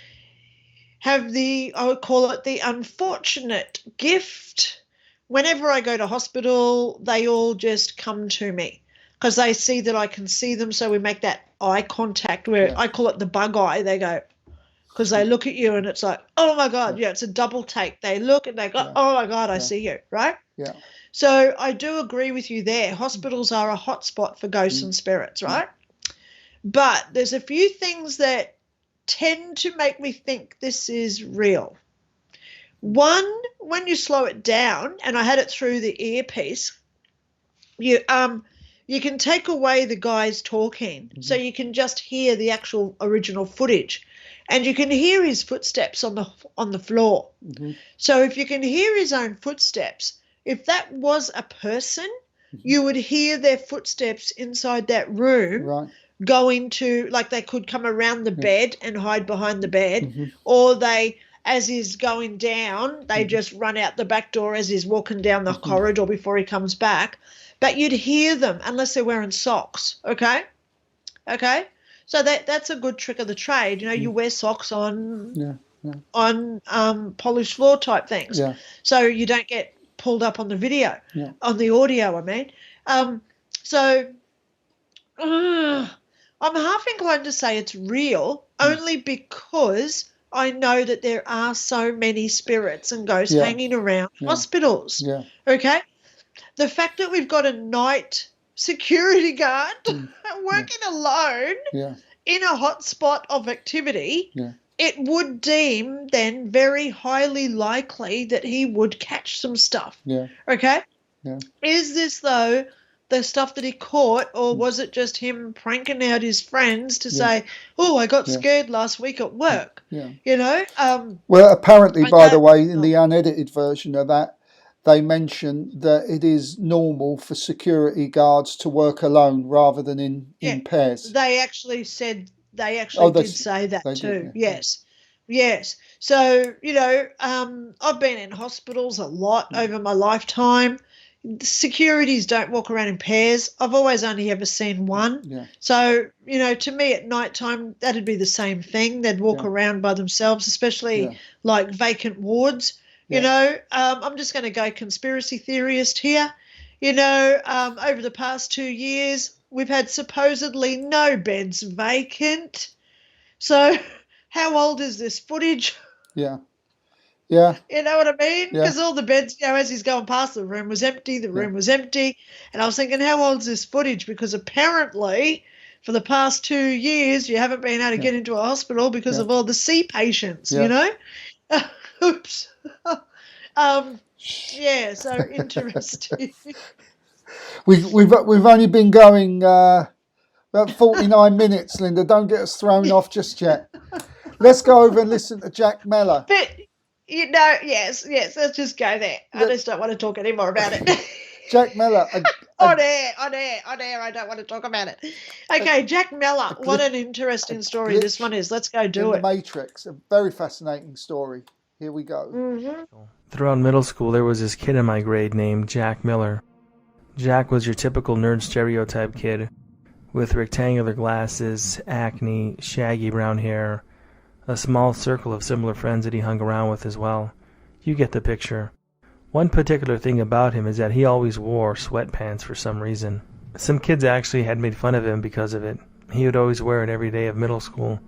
would call it the unfortunate gift. Whenever I go to hospital, they all just come to me because they see that I can see them. So we make that eye contact where I call it the bug eye. They go, because they look at you and it's like, oh my God, it's a double take. They look and they go, oh my God, I see you, right? Yeah. So I do agree with you there. Hospitals are a hotspot for ghosts and spirits, right? But there's a few things that tend to make me think this is real. One, when you slow it down, and I had it through the earpiece, you can take away the guys talking, so you can just hear the actual original footage, and you can hear his footsteps on the floor. So if you can hear his own footsteps, if that was a person, you would hear their footsteps inside that room. Right. Going to, like, they could come around the bed and hide behind the bed, or they, as he's going down, they just run out the back door as he's walking down the corridor before he comes back. But you'd hear them unless they're wearing socks, okay? Okay? So that's a good trick of the trade. You know, you wear socks on polished floor type things. Yeah. So you don't get pulled up on the video, on the audio, I mean. I'm half inclined to say it's real only because I know that there are so many spirits and ghosts hanging around hospitals. Yeah. Okay? The fact that we've got a night security guard working alone in a hot spot of activity, it would deem then very highly likely that he would catch some stuff. Yeah. Okay? Yeah. Is this, though, the stuff that he caught, or was it just him pranking out his friends to say, oh, I got scared last week at work? Yeah. You know? Well, apparently, by the way, in the unedited version of that, they mention that it is normal for security guards to work alone rather than in pairs. They actually said, did say that too. Yes. So, you know, I've been in hospitals a lot over my lifetime. The securities don't walk around in pairs. I've always only ever seen one. Yeah. So, you know, to me at night time, that'd be the same thing. They'd walk around by themselves, especially like vacant wards. You know, I'm just going to go conspiracy theorist here. You know, over the past 2 years, we've had supposedly no beds vacant. So how old is this footage? Yeah. Yeah. You know what I mean? Because all the beds, you know, as he's going past, the room was empty. And I was thinking, how old is this footage? Because apparently for the past 2 years, you haven't been able to get into a hospital because of all the C patients, you know? Oops. So interesting. We've only been going about 49 minutes, Linda. Don't get us thrown off just yet. Let's go over and listen to Jack Mellor. But, you know, yes, let's just go there. I just don't want to talk anymore about it. Jack Mellor, On air. I don't want to talk about it. Okay, Jack Mellor. What an interesting story this one is. Let's go do in it. The Matrix, a very fascinating story. Here we go. Mm-hmm. Throughout middle school, there was this kid in my grade named Jack Mellor. Jack was your typical nerd stereotype kid, with rectangular glasses, acne, shaggy brown hair, a small circle of similar friends that he hung around with as well. You get the picture. One particular thing about him is that he always wore sweatpants for some reason. Some kids actually had made fun of him because of it. He would always wear it every day of middle school.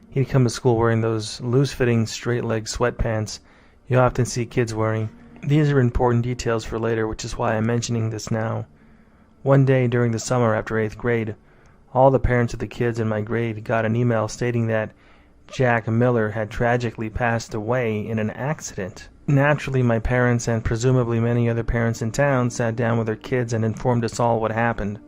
He'd come to school wearing those loose-fitting, straight-leg sweatpants you often see kids wearing. These are important details for later, which is why I'm mentioning this now. One day during the summer after 8th grade, all the parents of the kids in my grade got an email stating that Jack Mellor had tragically passed away in an accident. Naturally, my parents and presumably many other parents in town sat down with their kids and informed us all what happened,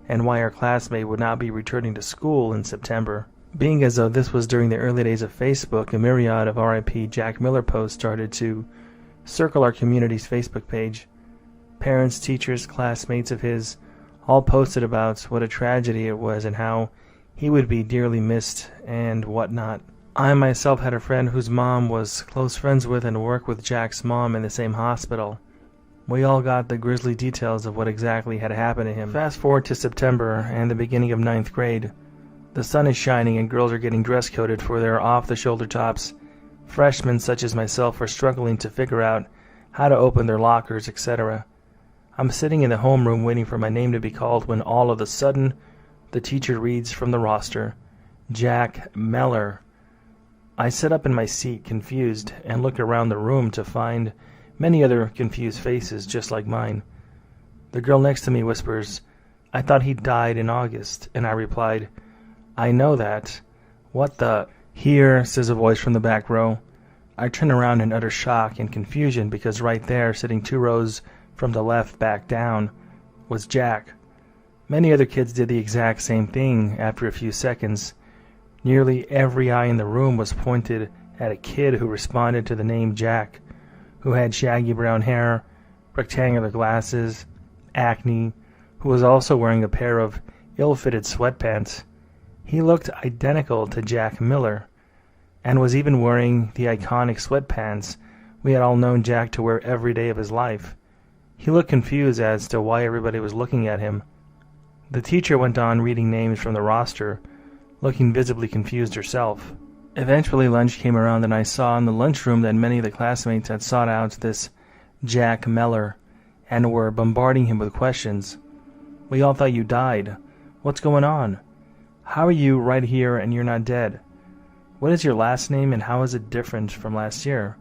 and why our classmate would not be returning to school in September. Being as though this was during the early days of Facebook, a myriad of RIP Jack Mellor posts started to circle our community's Facebook page. Parents, teachers, classmates of his all posted about what a tragedy it was and how he would be dearly missed and whatnot. I myself had a friend whose mom was close friends with and worked with Jack's mom in the same hospital. We all got the grisly details of what exactly had happened to him. Fast forward to September and the beginning of 9th grade. The sun is shining and girls are getting dress-coded for their off-the-shoulder tops. Freshmen such as myself are struggling to figure out how to open their lockers, etc. I'm sitting in the homeroom waiting for my name to be called when all of a sudden the teacher reads from the roster, Jack Mellor. I sit up in my seat, confused, and look around the room to find many other confused faces just like mine. The girl next to me whispers, I thought he died in August, and I replied, I know that. What the? Here, says a voice from the back row. I turn around in utter shock and confusion because right there, sitting 2 rows from the left back down, was Jack. Many other kids did the exact same thing after a few seconds. Nearly every eye in the room was pointed at a kid who responded to the name Jack, who had shaggy brown hair, rectangular glasses, acne, who was also wearing a pair of ill-fitted sweatpants. He looked identical to Jack Mellor, and was even wearing the iconic sweatpants we had all known Jack to wear every day of his life. He looked confused as to why everybody was looking at him. The teacher went on reading names from the roster, looking visibly confused herself. Eventually lunch came around and I saw in the lunchroom that many of the classmates had sought out this Jack Mellor and were bombarding him with questions. We all thought you died. What's going on? How are you right here and you're not dead? What is your last name and how is it different from last year?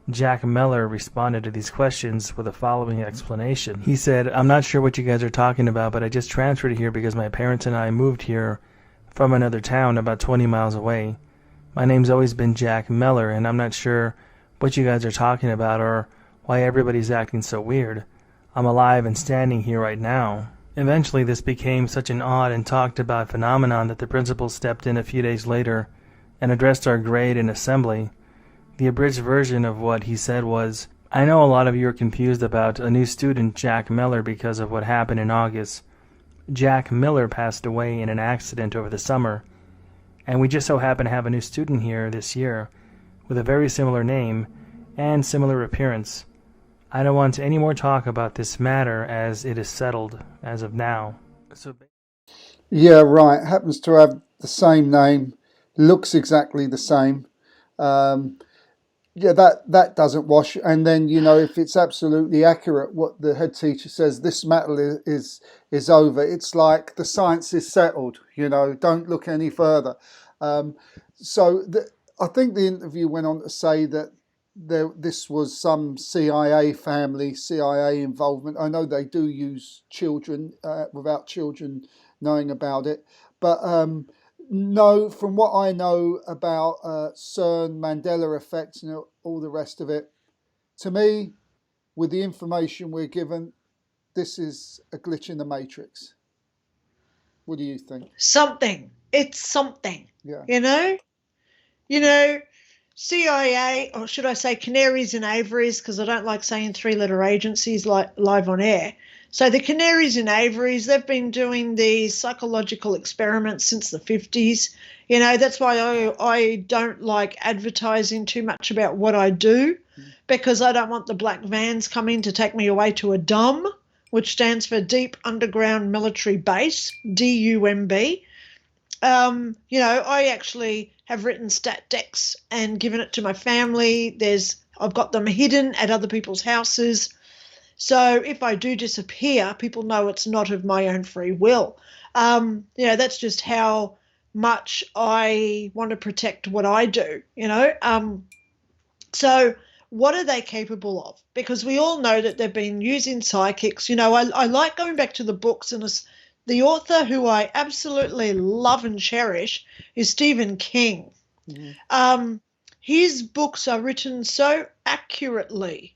Jack Mellor responded to these questions with the following explanation. He said, I'm not sure what you guys are talking about, but I just transferred here because my parents and I moved here from another town about 20 miles away. My name's always been Jack Mellor, and I'm not sure what you guys are talking about or why everybody's acting so weird. I'm alive and standing here right now. Eventually, this became such an odd and talked about phenomenon that the principal stepped in a few days later and addressed our grade in assembly. The abridged version of what he said was, I know a lot of you are confused about a new student, Jack Mellor, because of what happened in August. Jack Mellor passed away in an accident over the summer, and we just so happen to have a new student here this year with a very similar name and similar appearance. I don't want any more talk about this matter as it is settled as of now. Yeah, right. Happens to have the same name, looks exactly the same. Yeah, that doesn't wash. And then, you know, if it's absolutely accurate what the head teacher says, this matter is over. It's like the science is settled, you know, don't look any further. I think the interview went on to say that this was some CIA family, CIA involvement. I know they do use children without children knowing about it. But no, from what I know about CERN, Mandela effect and all the rest of it, to me, with the information we're given, this is a glitch in the matrix. What do you think? Something. It's something. Yeah. You know, CIA, or should I say canaries and aviaries, because I don't like saying 3-letter agencies like live on air. So the Canaries in Averys, they've been doing these psychological experiments since the 50s. You know, that's why I don't like advertising too much about what I do, because I don't want the black vans coming to take me away to a DUMB, which stands for Deep Underground Military Base, DUMB. You know, I actually have written stat decks and given it to my family. I've got them hidden at other people's houses. So if I do disappear, people know it's not of my own free will. You know, that's just how much I want to protect what I do, you know. So what are they capable of? Because we all know that they've been using psychics. You know, I like going back to the books, and the author who I absolutely love and cherish is Stephen King. Mm-hmm. His books are written so accurately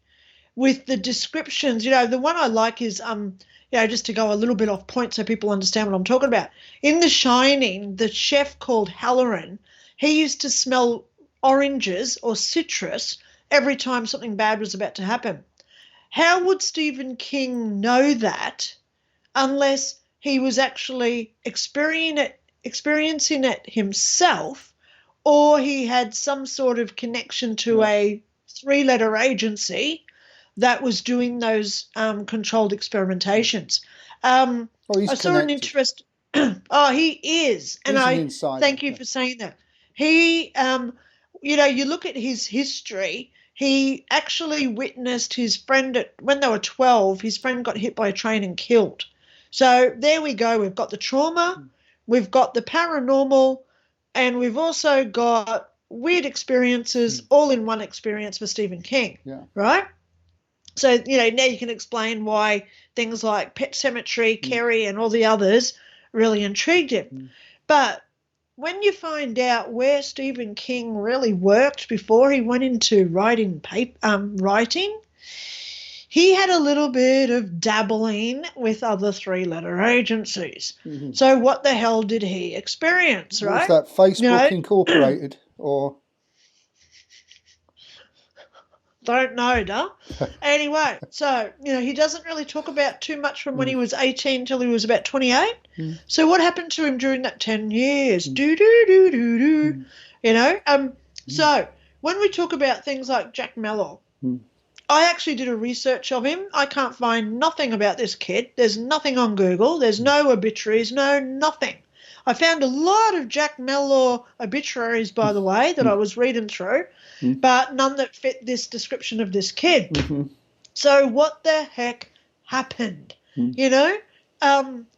with the descriptions. You know, the one I like is, you know, just to go a little bit off point so people understand what I'm talking about. In The Shining, the chef called Halloran, he used to smell oranges or citrus every time something bad was about to happen. How would Stephen King know that unless he was actually experiencing it himself, or he had some sort of connection to a 3-letter agency that was doing those controlled experimentations? I saw an interest. Oh, he is. And I thank you for saying that. He, you know, you look at his history, he actually witnessed his friend when they were 12, his friend got hit by a train and killed. So there we go. We've got the trauma, we've got the paranormal, and we've also got weird experiences all in one experience for Stephen King, right? So, you know, now you can explain why things like Pet Sematary, Carrie, and all the others really intrigued him. But when you find out where Stephen King really worked before he went into writing, he had a little bit of dabbling with other 3-letter agencies. Mm-hmm. So what the hell did he experience, right? Was that Facebook Incorporated or... Don't know, duh. Anyway, so, you know, he doesn't really talk about too much from when he was 18 till he was about 28. So what happened to him during that 10 years? You know? So when we talk about things like Jack Mellor, I actually did a research of him. I can't find nothing about this kid. There's nothing on Google. There's no obituaries, nothing. I found a lot of Jack Mellor obituaries, by the way, that I was reading through, but none that fit this description of this kid. So what the heck happened? You know?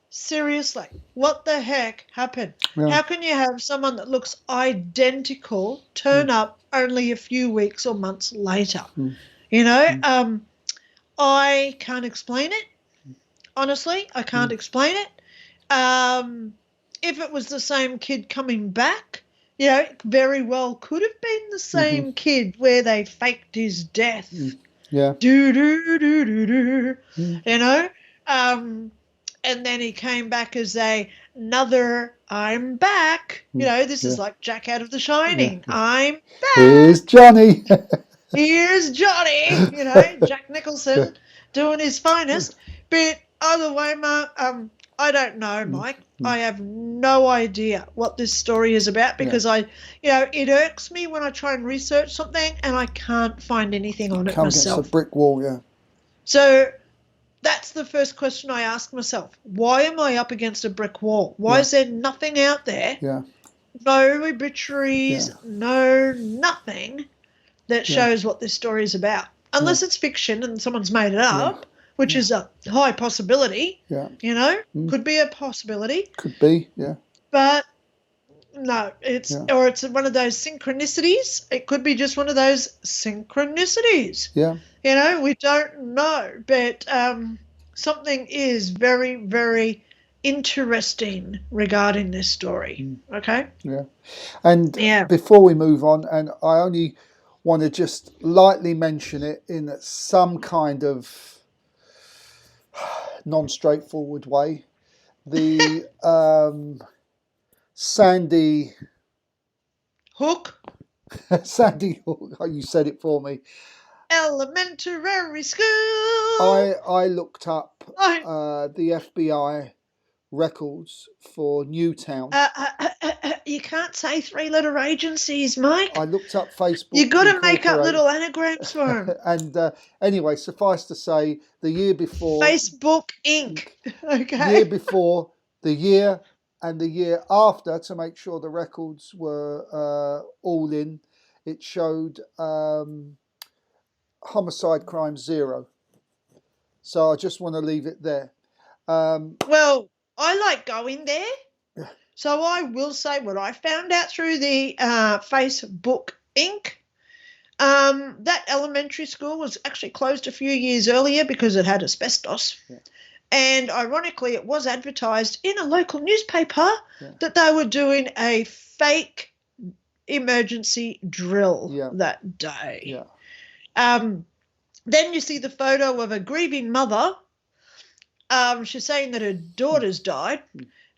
Seriously, what the heck happened? How can you have someone that looks identical turn up only a few weeks or months later? You know, I can't explain it. Honestly, I can't explain it. If it was the same kid coming back, you know, it very well could have been the same kid where they faked his death. You know, and then he came back as another I'm back. You know, this is like Jack out of The Shining. I'm back. Here's Johnny. Here's Johnny, you know, Jack Nicholson doing his finest. But either way, Mark, I don't know, Mike. I have no idea what this story is about because you know, it irks me when I try and research something and I can't find anything on it myself. Against a brick wall, So that's the first question I ask myself. Why am I up against a brick wall? Why is there nothing out there? No obituaries, no nothing that shows what this story is about. Unless it's fiction and someone's made it up, which is a high possibility, you know, could be a possibility. Could be, But no, it's or it's one of those synchronicities. It could be just one of those synchronicities. You know, we don't know. But something is very, very interesting regarding this story. Okay? And before we move on, and I only want to just lightly mention it in some kind of non-straightforward way. The Sandy Hook. Sandy Hook. Oh, you said it for me. elementary school. I looked up Oh. the FBI records for Newtown. You can't say three-letter agencies, Mike. I looked up Facebook. You got to make up Incorporated. little anagrams for them. And anyway, suffice to say, the year before... Facebook Inc. Okay. Year before, the year, and the year after, to make sure the records were all in, it showed homicide crime 0. So I just want to leave it there. Well, I like going there. So I will say what I found out through the Facebook Inc. That elementary school was actually closed a few years earlier because it had asbestos. Yeah. And ironically, it was advertised in a local newspaper that they were doing a fake emergency drill that day. Yeah. Then you see the photo of a grieving mother. She's saying that her daughter's died.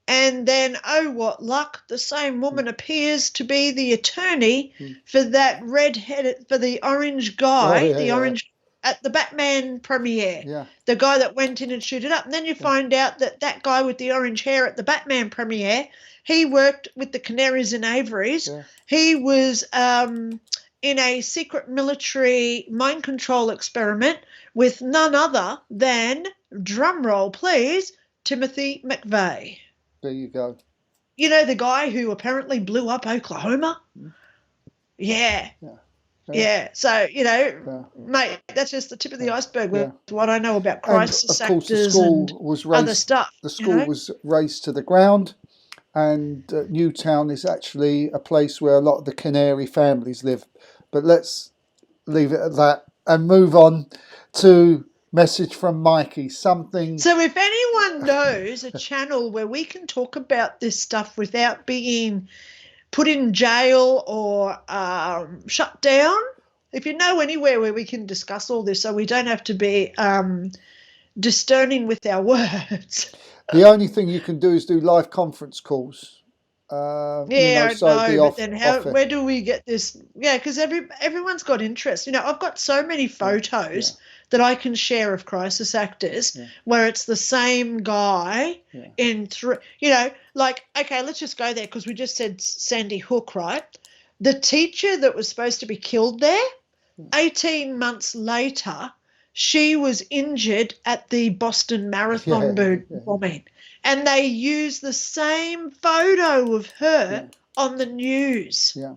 And then, oh, what luck, the same woman appears to be the attorney for that red-headed, for the orange guy, orange at the Batman premiere, the guy that went in and shoot it up. And then you find out that that guy with the orange hair at the Batman premiere, he worked with the Canaries and Averys. Yeah. He was in a secret military mind control experiment with none other than, drum roll please, Timothy McVeigh. There you go. You know, the guy who apparently blew up Oklahoma? Yeah. So, you know, mate, that's just the tip of the iceberg with what I know about crisis actors and other stuff. The school was razed to the ground, and Newtown is actually a place where a lot of the Canary families live. But let's leave it at that and move on to message from Mikey. Something. So if anyone knows a channel where we can talk about this stuff without being put in jail or shut down, if you know anywhere where we can discuss all this so we don't have to be discerning with our words. The only thing you can do is do live conference calls. But then where do we get this? Yeah, because everyone's got interest. You know, I've got so many photos that I can share of crisis actors where it's the same guy in you know, like, okay, let's just go there because we just said Sandy Hook, right? The teacher that was supposed to be killed there, 18 months later, she was injured at the Boston Marathon bombing. And they used the same photo of her on the news. Yeah.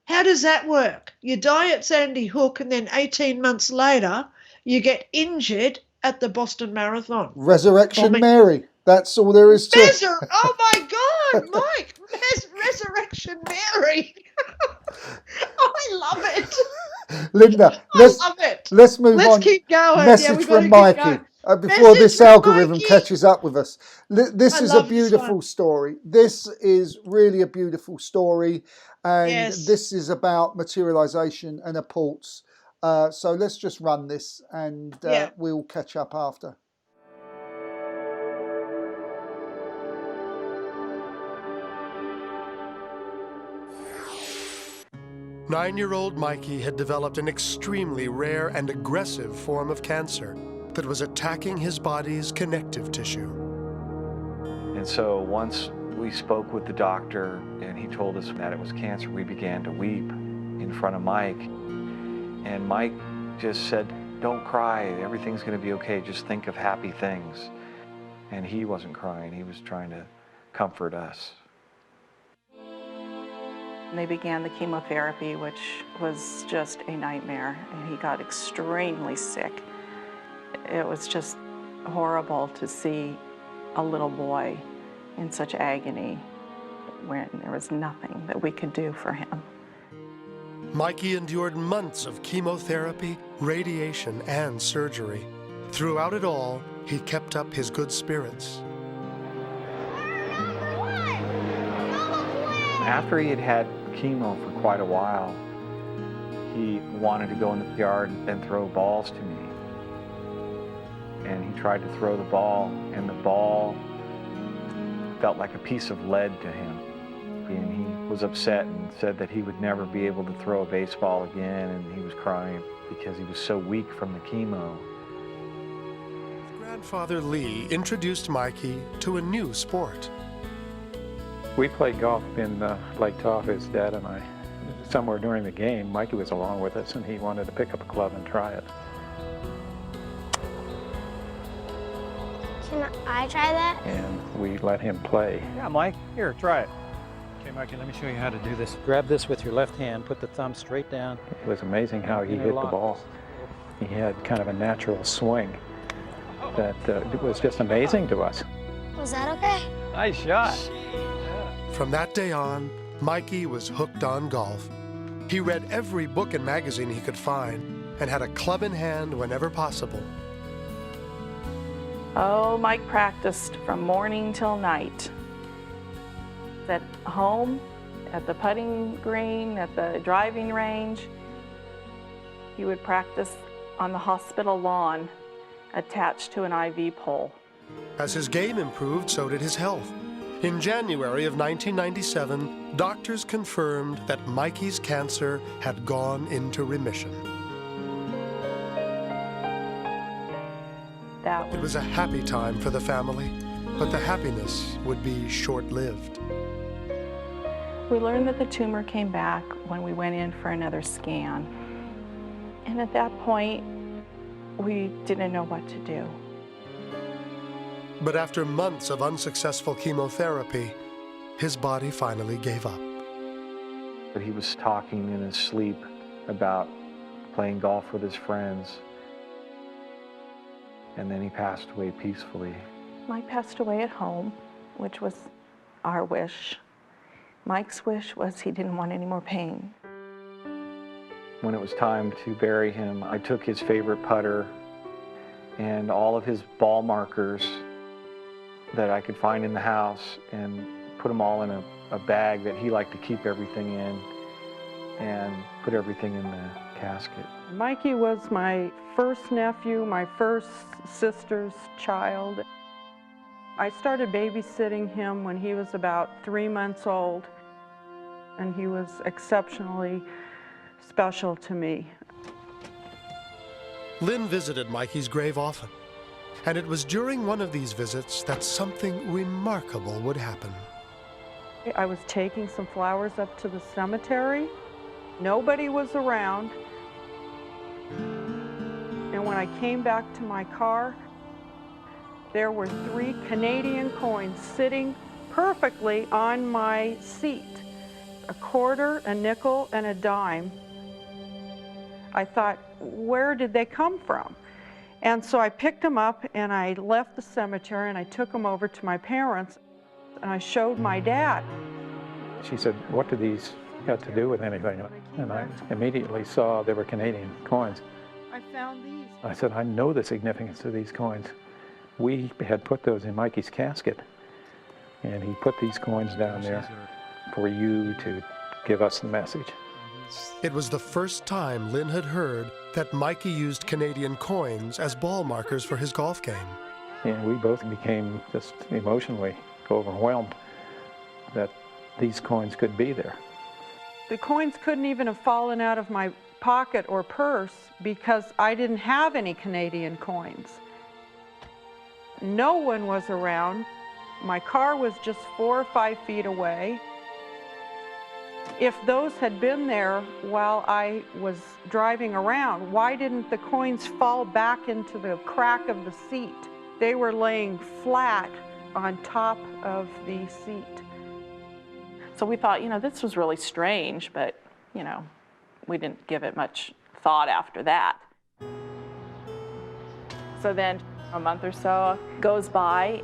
How does that work? You die at Sandy Hook and then 18 months later you get injured at the Boston Marathon. Resurrection Mary. That's all there is to it. Oh, my God, Mike. Resurrection Mary. I love it. Linda, let's move on. Let's keep going. Message from Mikey. Before this algorithm catches up with us. This is a beautiful story. This is really a beautiful story. And this is about materialization and apports. So let's just run this and we'll catch up after. Nine-year-old Mikey had developed an extremely rare and aggressive form of cancer that was attacking his body's connective tissue. And so once we spoke with the doctor and he told us that it was cancer, we began to weep in front of Mike. And Mike just said, "Don't cry, everything's going to be okay, just think of happy things." And he wasn't crying, he was trying to comfort us. They began the chemotherapy, which was just a nightmare, and he got extremely sick. It was just horrible to see a little boy in such agony when there was nothing that we could do for him. Mikey endured months of chemotherapy, radiation, and surgery. Throughout it all, he kept up his good spirits. After he had had chemo for quite a while, he wanted to go in the yard and throw balls to me. And he tried to throw the ball, and the ball felt like a piece of lead to him. And he was upset and said that he would never be able to throw a baseball again, and he was crying because he was so weak from the chemo. Grandfather Lee introduced Mikey to a new sport. We played golf in Lake Tahoe, his dad and I. Somewhere during the game, Mikey was along with us, and he wanted to pick up a club and try it. Can I try that? And we let him play. Yeah, Mike, here, try it. Okay, Mikey, let me show you how to do this. Grab this with your left hand, put the thumb straight down. It was amazing how he hit the ball. He had kind of a natural swing that was just amazing to us. Was that okay? Nice shot. From that day on, Mikey was hooked on golf. He read every book and magazine he could find and had a club in hand whenever possible. Oh, Mike practiced from morning till night. At home, at the putting green, at the driving range. He would practice on the hospital lawn, attached to an IV pole. As his game improved, so did his health. In January of 1997, doctors confirmed that Mikey's cancer had gone into remission. It was a happy time for the family, but the happiness would be short-lived. We learned that the tumor came back when we went in for another scan. And at that point, we didn't know what to do. But after months of unsuccessful chemotherapy, his body finally gave up. He was talking in his sleep about playing golf with his friends. And then he passed away peacefully. Mike passed away at home, which was our wish. Mike's wish was he didn't want any more pain. When it was time to bury him, I took his favorite putter and all of his ball markers that I could find in the house and put them all in a bag that he liked to keep everything in, and put everything in the casket. Mikey was my first nephew, my first sister's child. I started babysitting him when he was about 3 months old, and he was exceptionally special to me. Lynn visited Mikey's grave often, and it was during one of these visits that something remarkable would happen. I was taking some flowers up to the cemetery. Nobody was around. And when I came back to my car, there were 3 Canadian coins sitting perfectly on my seat. A quarter, a nickel, and a dime. I thought, where did they come from? And so I picked them up and I left the cemetery and I took them over to my parents and I showed my dad. She said, what do these got to do with anything? And I immediately saw they were Canadian coins. I found these. I said, I know the significance of these coins. We had put those in Mikey's casket, and he put these coins down there for you to give us the message. It was the first time Lynn had heard that Mikey used Canadian coins as ball markers for his golf game. And we both became just emotionally overwhelmed that these coins could be there. The coins couldn't even have fallen out of my pocket or purse because I didn't have any Canadian coins. No one was around. My car was just 4 or 5 feet away. If those had been there while I was driving around, why didn't the coins fall back into the crack of the seat? They were laying flat on top of the seat. So we thought, this was really strange, but, we didn't give it much thought after that. So then a month or so goes by,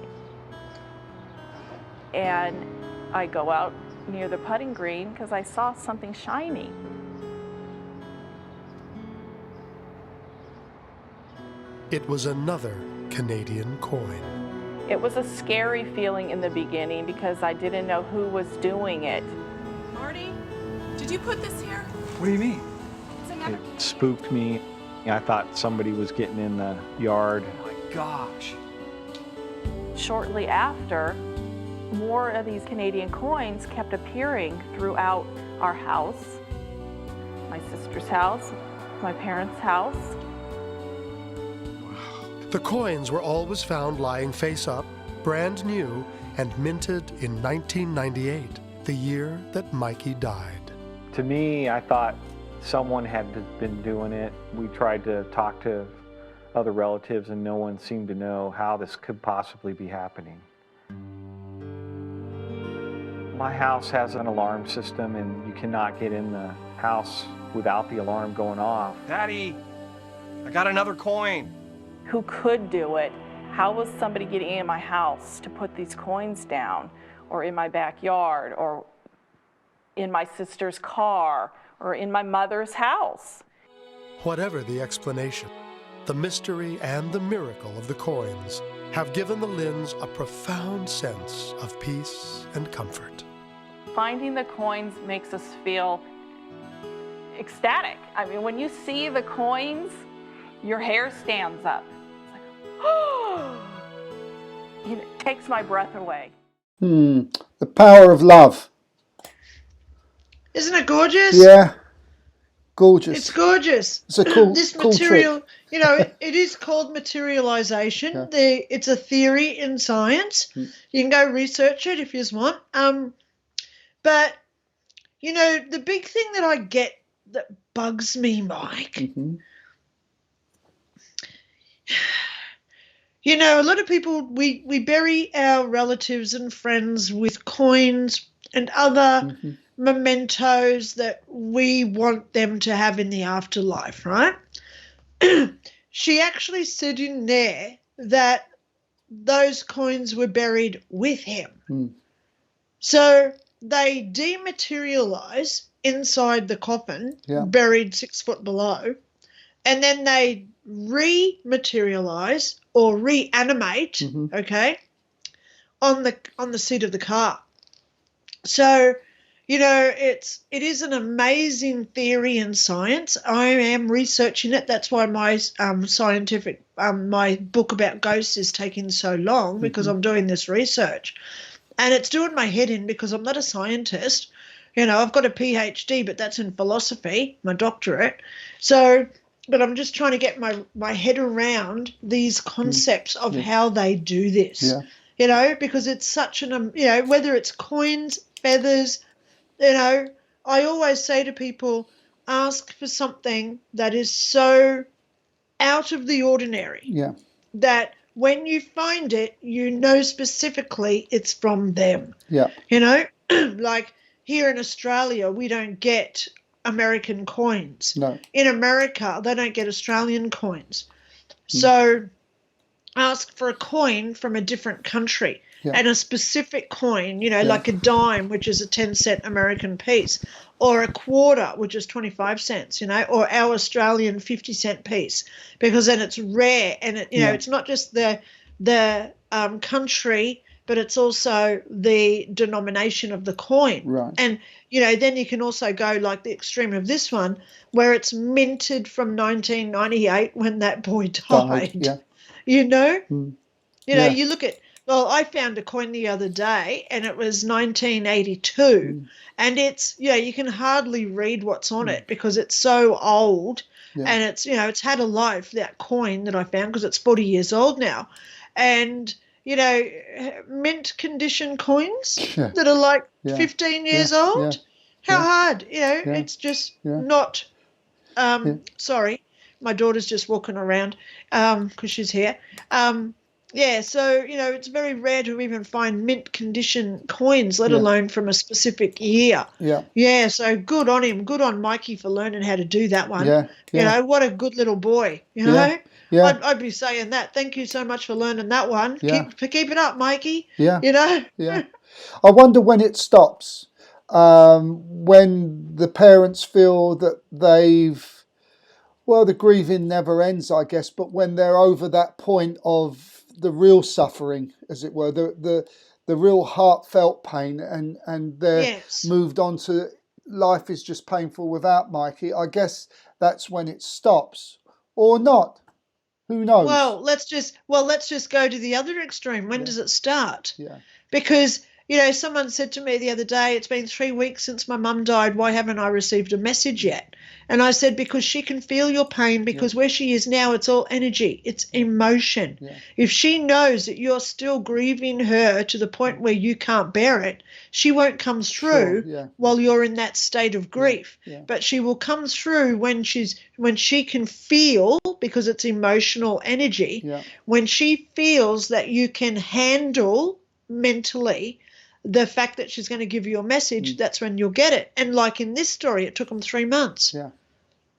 and I go out near the putting green because I saw something shiny. It was another Canadian coin. It was a scary feeling in the beginning because I didn't know who was doing it. Marty, did you put this here? What do you mean? It's another It spooked me. I thought somebody was getting in the yard. Oh my gosh. Shortly after, more of these Canadian coins kept appearing throughout our house, my sister's house, my parents' house. The coins were always found lying face up, brand new, and minted in 1998, the year that Mikey died. To me, I thought someone had been doing it. We tried to talk to other relatives and no one seemed to know how this could possibly be happening. My house has an alarm system and you cannot get in the house without the alarm going off. Daddy, I got another coin. Who could do it? How was somebody getting in my house to put these coins down, or in my backyard, or in my sister's car, or in my mother's house? Whatever the explanation, the mystery and the miracle of the coins have given the Lynns a profound sense of peace and comfort. Finding the coins makes us feel ecstatic. I mean, when you see the coins, your hair stands up. It's like, oh, it takes my breath away. The power of love. Isn't it gorgeous? Yeah, gorgeous. It's gorgeous. It's a cool, this cool material, trick. you know, it is called materialization. Yeah. It's a theory in science. You can go research it if you want. But you know, the big thing that I get that bugs me, Mike. Mm-hmm. You know, a lot of people, we bury our relatives and friends with coins and other mementos that we want them to have in the afterlife, right? She actually said in there that those coins were buried with him. So they dematerialize inside the coffin, buried 6 foot below, and then they rematerialize or reanimate, okay, on the seat of the car. So, you know, it is an amazing theory in science. I am researching it. That's why my scientific my book about ghosts is taking so long, because I'm doing this research, and it's doing my head in because I'm not a scientist. You know, I've got a PhD, but that's in philosophy, my doctorate. So, but I'm just trying to get my head around these concepts of how they do this. Yeah. You know, because it's such an, you know, whether it's coins, feathers, you know, I always say to people, ask for something that is so out of the ordinary that when you find it, you know specifically it's from them. Yeah. You know, like here in Australia, we don't get American coins. No. In America, they don't get Australian coins. So ask for a coin from a different country and a specific coin, you know, like a dime, which is a 10-cent American piece, or a quarter, which is 25 cents, you know, or our Australian 50-cent piece, because then it's rare and, it, you know, it's not just the country, but it's also the denomination of the coin. Right. And, you know, then you can also go like the extreme of this one, where it's minted from 1998 when that boy died. Yeah. You know? You know, Yeah. you look at, well, I found a coin the other day and it was 1982 and it's, you know, you can hardly read what's on it because it's so old and it's, you know, it's had a life, that coin that I found, because it's 40 years old now. And, you know, mint condition coins that are like 15 years old. How hard, you know, it's just not, sorry, my daughter's just walking around because she's here. So, you know, it's very rare to even find mint condition coins, let alone from a specific year. Yeah, so good on him. Good on Mikey for learning how to do that one. You know, what a good little boy, you know. I'd be saying that. Thank you so much for learning that one. Keep it up, Mikey. You know? I wonder when it stops, when the parents feel that they've, well, the grieving never ends, I guess, but when they're over that point of the real suffering, as it were, the real heartfelt pain, and they're moved on to life is just painful without Mikey, I guess that's when it stops. Or not. Who knows? Well, let's just go to the other extreme. When does it start? Because, You know, someone said to me the other day, it's been 3 weeks since my mum died. Why haven't I received a message yet? And I said, because she can feel your pain, because where she is now, it's all energy. It's emotion. Yeah. If she knows that you're still grieving her to the point where you can't bear it, she won't come through while you're in that state of grief. But she will come through when she can feel, because it's emotional energy, when she feels that you can handle mentally the fact that she's going to give you a message, that's when you'll get it. And like in this story, it took them 3 months. Yeah.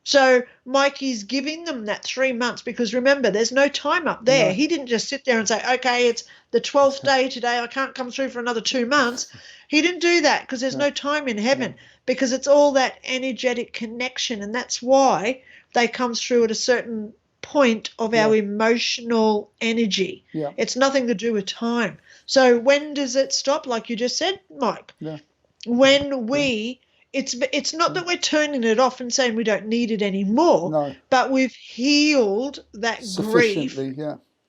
So Mikey's giving them that 3 months, because remember, there's no time up there. No. He didn't just sit there and say, okay, it's the 12th day today, I can't come through for another 2 months. He didn't do that, because there's no time in heaven, because it's all that energetic connection. And that's why they come through at a certain point of our emotional energy. Yeah. It's nothing to do with time. So when does it stop, like you just said, Mike? Yeah. When we... It's not that we're turning it off and saying we don't need it anymore, but we've healed that grief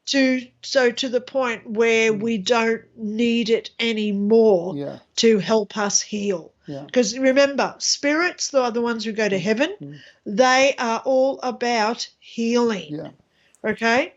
to the point where we don't need it anymore to help us heal. Because remember, spirits are the ones who go to heaven. They are all about healing. Okay?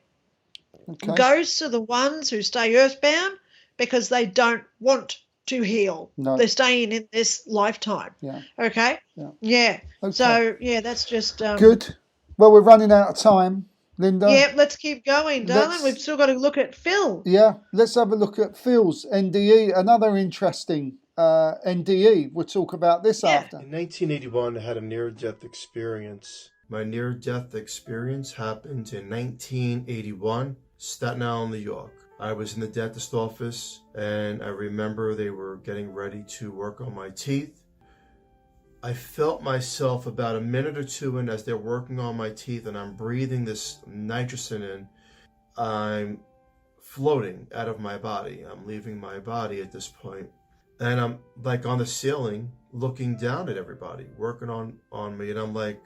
Ghosts are the ones who stay earthbound because they don't want to heal. They're staying in this lifetime. Okay? Okay. So, that's just... Good. Well, we're running out of time, Linda. Yeah, let's keep going, darling. We've still got to look at Phil. Yeah, let's have a look at Phil's NDE, another interesting NDE. We'll talk about this after. In 1981, I had a near-death experience. My near-death experience happened in 1981, Staten Island, New York. I was in the dentist office, and I remember they were getting ready to work on my teeth. I felt myself about a minute or two in as they're working on my teeth, and I'm breathing this nitrogen in. I'm floating out of my body. I'm leaving my body at this point. And I'm like on the ceiling looking down at everybody working on me. And I'm like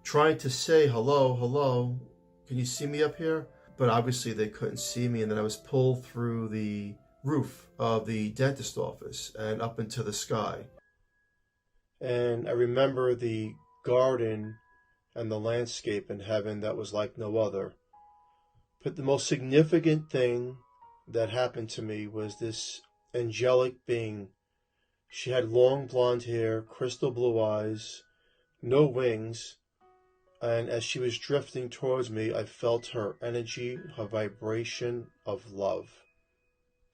trying to say, hello, hello, can you see me up here? But obviously they couldn't see me. And then I was pulled through the roof of the dentist office and up into the sky. And I remember the garden and the landscape in heaven that was like no other. But the most significant thing that happened to me was this angelic being. She had long blonde hair, crystal blue eyes, no wings. And as she was drifting towards me, I felt her energy, her vibration of love,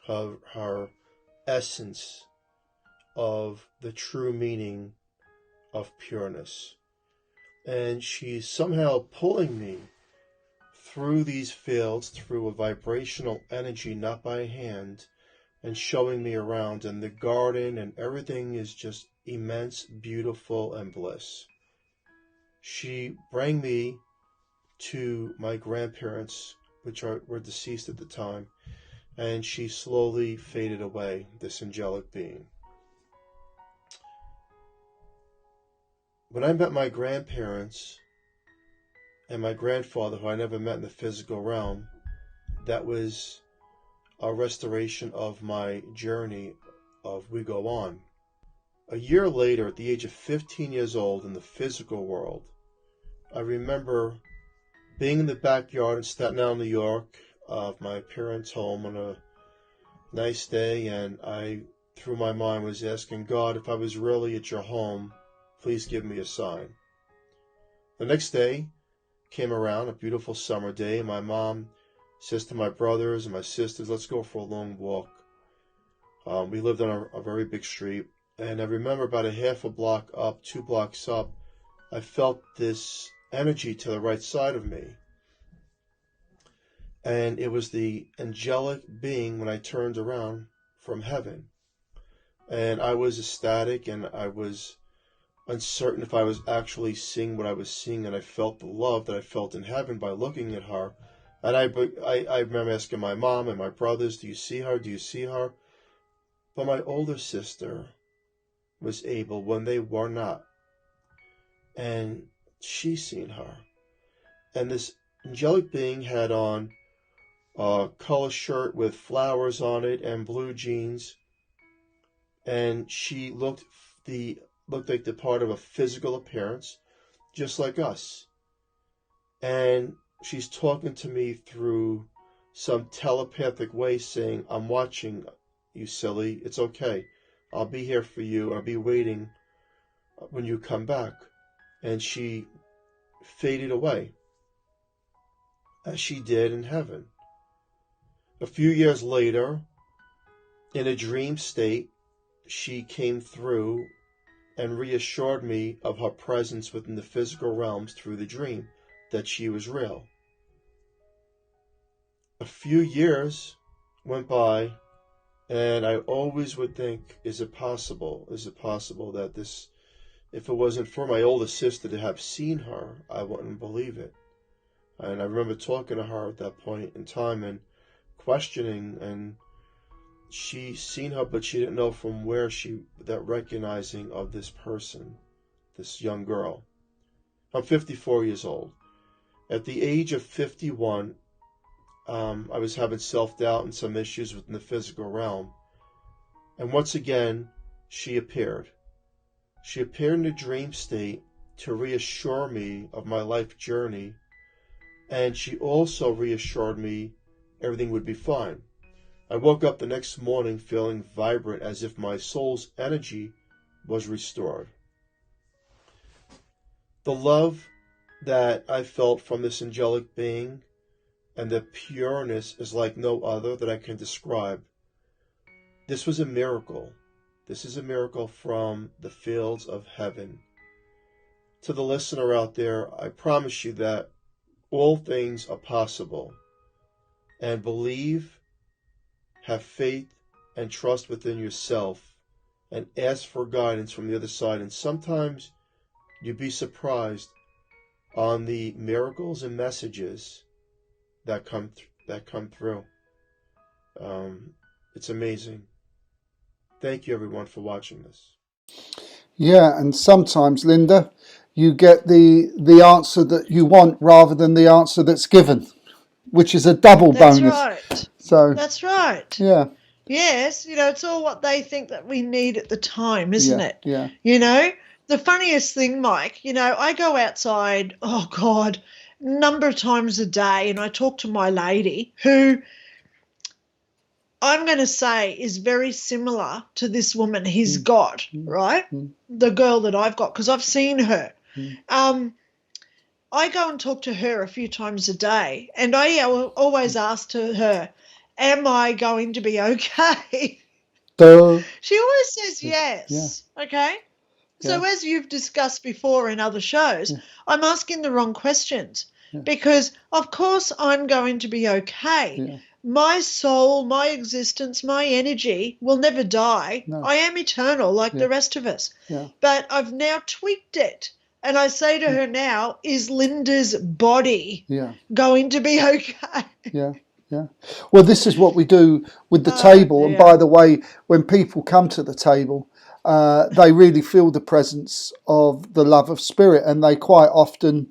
her essence of the true meaning of pureness. And she's somehow pulling me through these fields, through a vibrational energy, not by hand, and showing me around. And the garden and everything is just immense, beautiful, and bliss. She brought me to my grandparents, which were deceased at the time, and she slowly faded away, this angelic being. When I met my grandparents and my grandfather, who I never met in the physical realm, that was a restoration of my journey of We Go On. A year later, at the age of 15 years old in the physical world, I remember being in the backyard in Staten Island, New York, of my parents' home on a nice day, and I, through my mind, was asking God, if I was really at your home, please give me a sign. The next day came around, a beautiful summer day, and my mom says to my brothers and my sisters, let's go for a long walk. We lived on a very big street, and I remember about a half a block up, 2 blocks up, I felt this energy to the right side of me. And it was the angelic being when I turned around from heaven. And I was ecstatic, and I was uncertain if I was actually seeing what I was seeing, and I felt the love that I felt in heaven by looking at her. And I remember asking my mom and my brothers, do you see her? Do you see her? But my older sister was able when they were not. And she seen her. And this angelic being had on a color shirt with flowers on it and blue jeans. and she looked like the part of a physical appearance, just like us. And she's talking to me through some telepathic way, saying, "I'm watching you, silly. It's okay. I'll be here for you. I'll be waiting when you come back." And she faded away, as she did in heaven. A few years later, in a dream state, she came through and reassured me of her presence within the physical realms through the dream, that she was real. A few years went by, and I always would think, is it possible that this, if it wasn't for my older sister to have seen her, I wouldn't believe it. And I remember talking to her at that point in time and questioning, and she seen her, but she didn't know from where that recognizing of this person, this young girl. I'm 54 years old. At the age of 51, I was having self-doubt and some issues within the physical realm. And once again, she appeared. She appeared in a dream state to reassure me of my life journey. And she also reassured me everything would be fine. I woke up the next morning feeling vibrant, as if my soul's energy was restored. The love that I felt from this angelic being and the pureness is like no other that I can describe. This was a miracle. This is a miracle from the fields of heaven. To the listener out there, I promise you that all things are possible. And believe, have faith, and trust within yourself, and ask for guidance from the other side. And sometimes you'd be surprised on the miracles and messages that come through. It's amazing. Thank you, everyone, for watching this. Yeah, and sometimes, Linda, you get the answer that you want rather than the answer that's given, which is a double bonus. That's right. So that's right. Yeah. Yes, it's all what they think that we need at the time, isn't it? Yeah. The funniest thing, Mike, I go outside, oh God, a number of times a day, and I talk to my lady, who I'm going to say is very similar to this woman he's got, right? The girl that I've got, because I've seen her. I go and talk to her a few times a day, and I always ask her, am I going to be okay? She always says yes, okay? So as you've discussed before in other shows, I'm asking the wrong questions because, of course, I'm going to be okay. Yeah. My soul, my existence, my energy will never die. No. I am eternal like the rest of us. Yeah. But I've now tweaked it. And I say to her now, is Linda's body going to be okay? Yeah. Well, this is what we do with the table. And by the way, when people come to the table, they really feel the presence of the love of spirit, and they quite often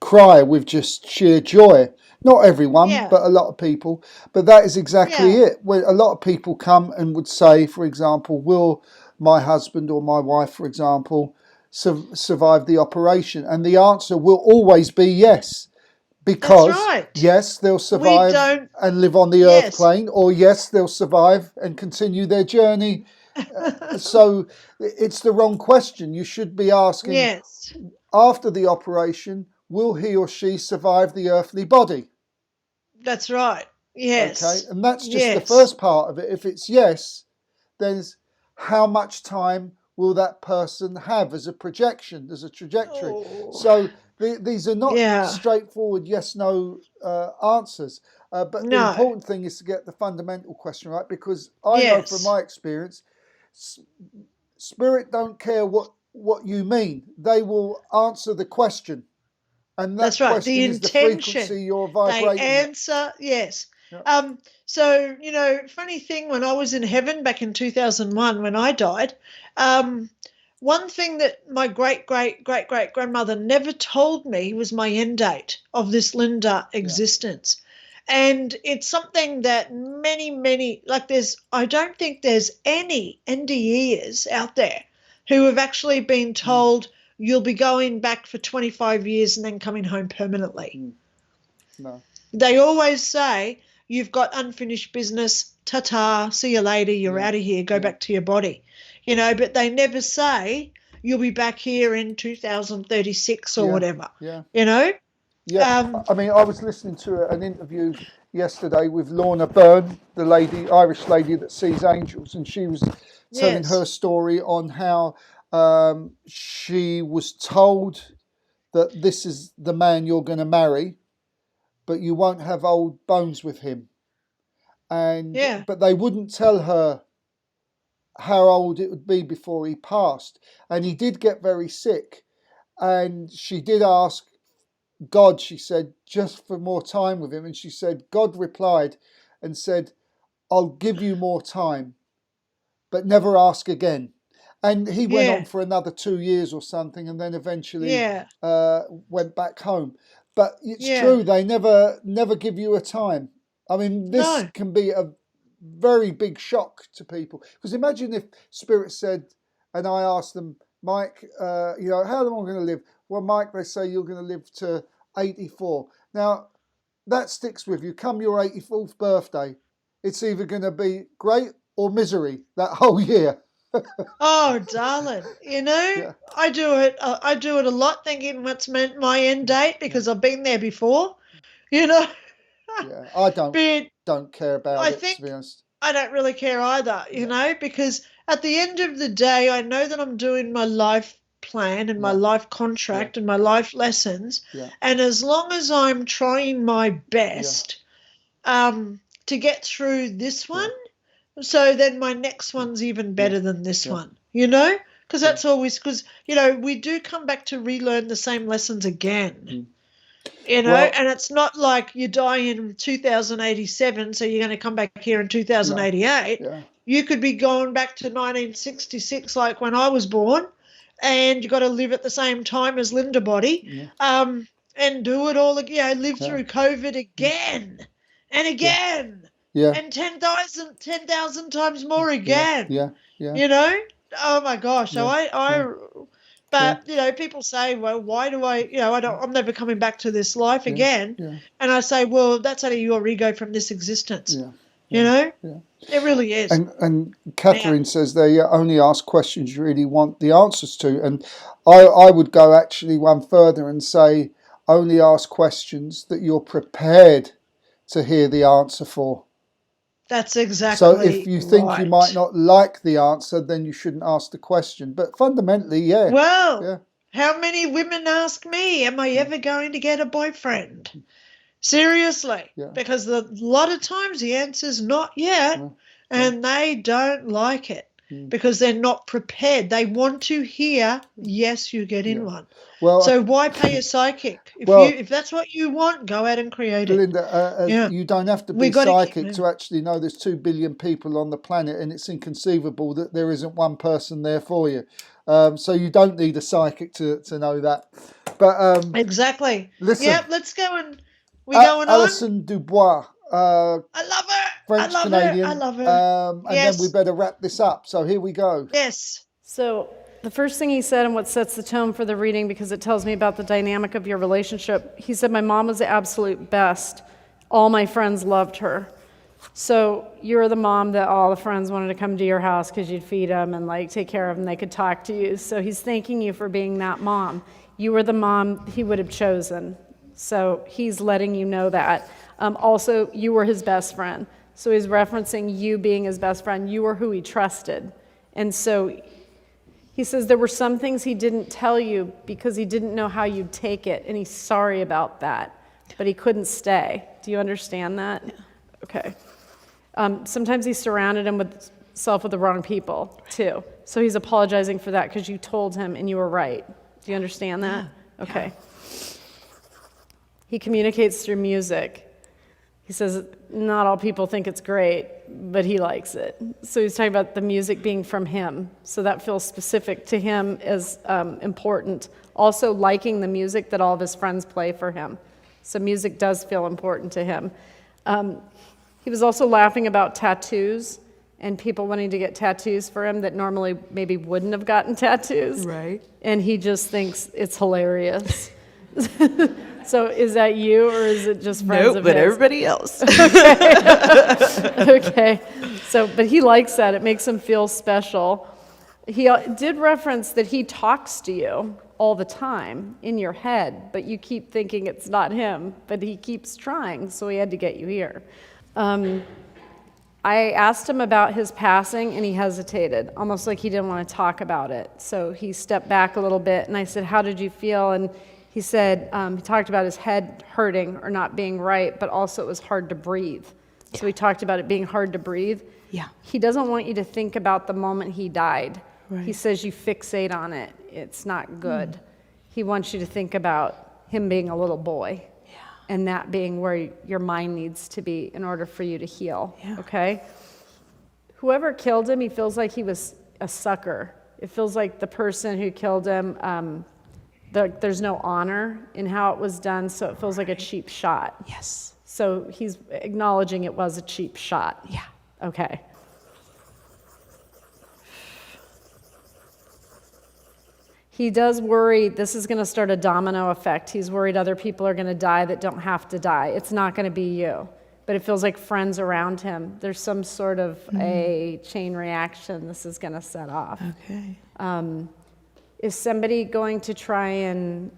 cry with just sheer joy. Not everyone, but a lot of people. But that is exactly it. When a lot of people come and would say, for example, will my husband or my wife, for example, survive the operation? And the answer will always be yes. Because yes, they'll survive and live on the earth plane, or yes, they'll survive and continue their journey. So it's the wrong question. You should be asking, after the operation, will he or she survive the earthly body? That's right. Yes. Okay, and that's just the first part of it. If it's yes, then how much time will that person have as a projection, as a trajectory? So these are not straightforward yes/no answers. But the important thing is to get the fundamental question right, because I know from my experience, spirit don't care what you mean. They will answer the question. And that question is the frequency you're vibrating. They answer, So, funny thing, when I was in heaven back in 2001 when I died, one thing that my great-great-great-great-grandmother never told me was my end date of this Linda existence. And it's something that many, like I don't think there's any NDEers out there who have actually been told you'll be going back for 25 years and then coming home permanently. No. They always say, you've got unfinished business, ta-ta, see you later, you're out of here, go back to your body. You know, but they never say you'll be back here in 2036 or whatever. Yeah. You know? Yeah. I mean, I was listening to an interview yesterday with Lorna Byrne, the lady, Irish lady that sees angels, and she was telling her story on how she was told that this is the man you're going to marry, but you won't have old bones with him. And but they wouldn't tell her how old it would be before he passed. And he did get very sick. And she did ask God, she said, just for more time with him. And she said, God replied and said, I'll give you more time, but never ask again. And he went on for another 2 years or something, and then eventually went back home. But it's true, they never give you a time. I mean, this can be a very big shock to people. Because imagine if Spirit said, and I asked them, Mike, you know, how long am I going to live? Well, Mike, they say you're going to live to 84. Now, that sticks with you. Come your 84th birthday, it's either going to be great or misery that whole year. Oh, darling, you know, I do it a lot, thinking what's meant my end date, because I've been there before, you know. Yeah, I don't care about it, to be honest. I don't really care either, you know, because at the end of the day, I know that I'm doing my life plan and my life contract and my life lessons, and as long as I'm trying my best to get through this one, so then my next one's even better than this one, you know, because that's always, because, you know, we do come back to relearn the same lessons again. You know, and it's not like you die in 2087, so you're going to come back here in 2088. You could be going back to 1966, like when I was born, and you got to live at the same time as Linda Body, and do it all, you know, live through COVID again and again, and 10,000 times more again. You know, oh my gosh! So But, you know, people say, well, why do I'm never coming back to this life again. And I say, well, that's only your ego from this existence. You know? It really is. And Catherine says they only ask questions you really want the answers to. And I would go actually one further and say only ask questions that you're prepared to hear the answer for. That's exactly So if you think you might not like the answer, then you shouldn't ask the question. But fundamentally, Well, how many women ask me, am I ever going to get a boyfriend? Seriously. Because a lot of times the answer is not yet, and they don't like it because they're not prepared. They want to hear, yes, you get in one. Well, so why pay a psychic? If that's what you want, go out and create it. Linda, you don't have to be psychic to actually know there's 2 billion people on the planet, and it's inconceivable that there isn't one person there for you. So you don't need a psychic to know that. But exactly. Listen, let's go and we're going on. Alison Dubois. I love her. French Canadian. I love her. And then we better wrap this up. So here we go. Yes. So the first thing he said, and what sets the tone for the reading, because it tells me about the dynamic of your relationship, he said, my mom was the absolute best. All my friends loved her. So you're the mom that all the friends wanted to come to your house because you'd feed them and like take care of them. They could talk to you. So he's thanking you for being that mom. You were the mom he would have chosen. So he's letting you know that. Also, you were his best friend. So he's referencing you being his best friend. You were who he trusted. And so he says there were some things he didn't tell you because he didn't know how you'd take it, and he's sorry about that. But he couldn't stay. Do you understand that? Yeah. Okay. Sometimes he surrounded himself with the wrong people, too. So he's apologizing for that because you told him and you were right. Do you understand that? Yeah. Okay. Yeah. He communicates through music. He says not all people think it's great, but he likes it. So he's talking about the music being from him. So that feels specific to him as important. Also liking the music that all of his friends play for him. So music does feel important to him. He was also laughing about tattoos and people wanting to get tattoos for him that normally maybe wouldn't have gotten tattoos. Right. And he just thinks it's hilarious. So is that you, or is it just friends Nope, of but his? everybody else. Okay. Okay. So, but he likes that. It makes him feel special. He did reference that he talks to you all the time in your head, but you keep thinking it's not him, but he keeps trying, so he had to get you here. I asked him about his passing, and he hesitated, almost like he didn't want to talk about it. So he stepped back a little bit, and I said, how did you feel? And he said, he talked about his head hurting or not being right, but also it was hard to breathe. So he talked about it being hard to breathe. Yeah. He doesn't want you to think about the moment he died. Right. He says you fixate on it. It's not good. He wants you to think about him being a little boy. And that being where your mind needs to be in order for you to heal, okay? Whoever killed him, he feels like he was a sucker. It feels like the person who killed him, there's no honor in how it was done, so it feels like a cheap shot. Yes. So he's acknowledging it was a cheap shot. Yeah. Okay. He does worry this is going to start a domino effect. He's worried other people are going to die that don't have to die. It's not going to be you. But it feels like friends around him. There's some sort of a chain reaction this is going to set off. Okay. Is somebody going to try and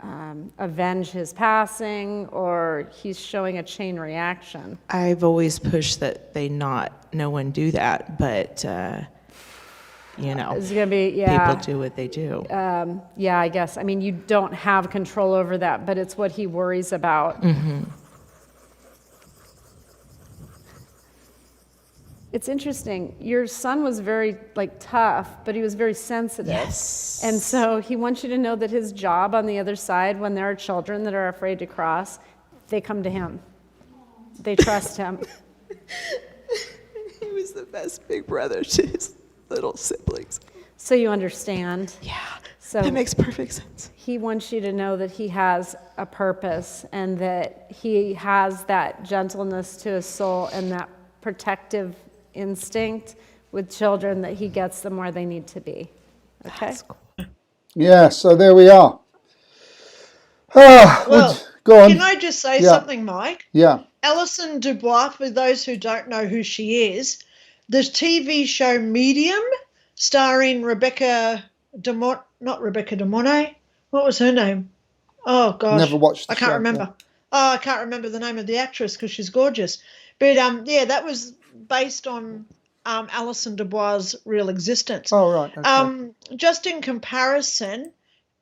avenge his passing, or he's showing a chain reaction? I've always pushed that no one do that, but It's gonna be, yeah. people do what they do. Yeah, I guess. I mean, you don't have control over that, but it's what he worries about. Mm-hmm. It's interesting. Your son was very tough, but he was very sensitive. Yes. And so he wants you to know that his job on the other side, when there are children that are afraid to cross, they come to him. They trust him. He was the best big brother to his little siblings. So you understand. Yeah. So that makes perfect sense. He wants you to know that he has a purpose and that he has that gentleness to his soul and that protective instinct with children, that he gets them where they need to be. Okay? That's cool. Yeah, so there we are. Well, go on. Can I just say something, Mike? Yeah. Alison Dubois, for those who don't know who she is, the TV show Medium, starring Rebecca not Rebecca De Mornay. What was her name? Oh, gosh. Never watched the I can't show, remember. yeah. Oh, I can't remember the name of the actress because she's gorgeous. But, that was based on Alison Dubois' real existence. Oh, right. Okay. Just in comparison,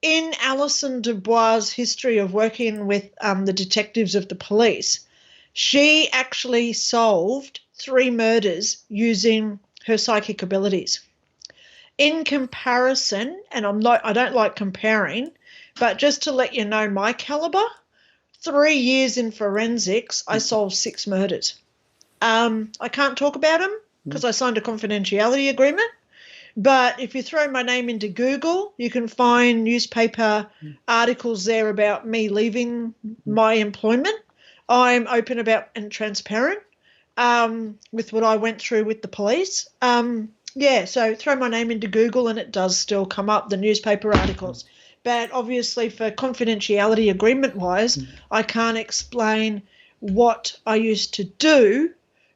in Alison Dubois' history of working with the detectives of the police, she actually solved 3 murders using her psychic abilities. In comparison, and I don't like comparing, but just to let you know my caliber, 3 years in forensics, I solved 6 murders. I can't talk about them because I signed a confidentiality agreement. But if you throw my name into Google, you can find newspaper articles there about me leaving my employment. I'm open about and transparent with what I went through with the police. So throw my name into Google and it does still come up, the newspaper articles. But obviously for confidentiality agreement-wise, I can't explain what I used to do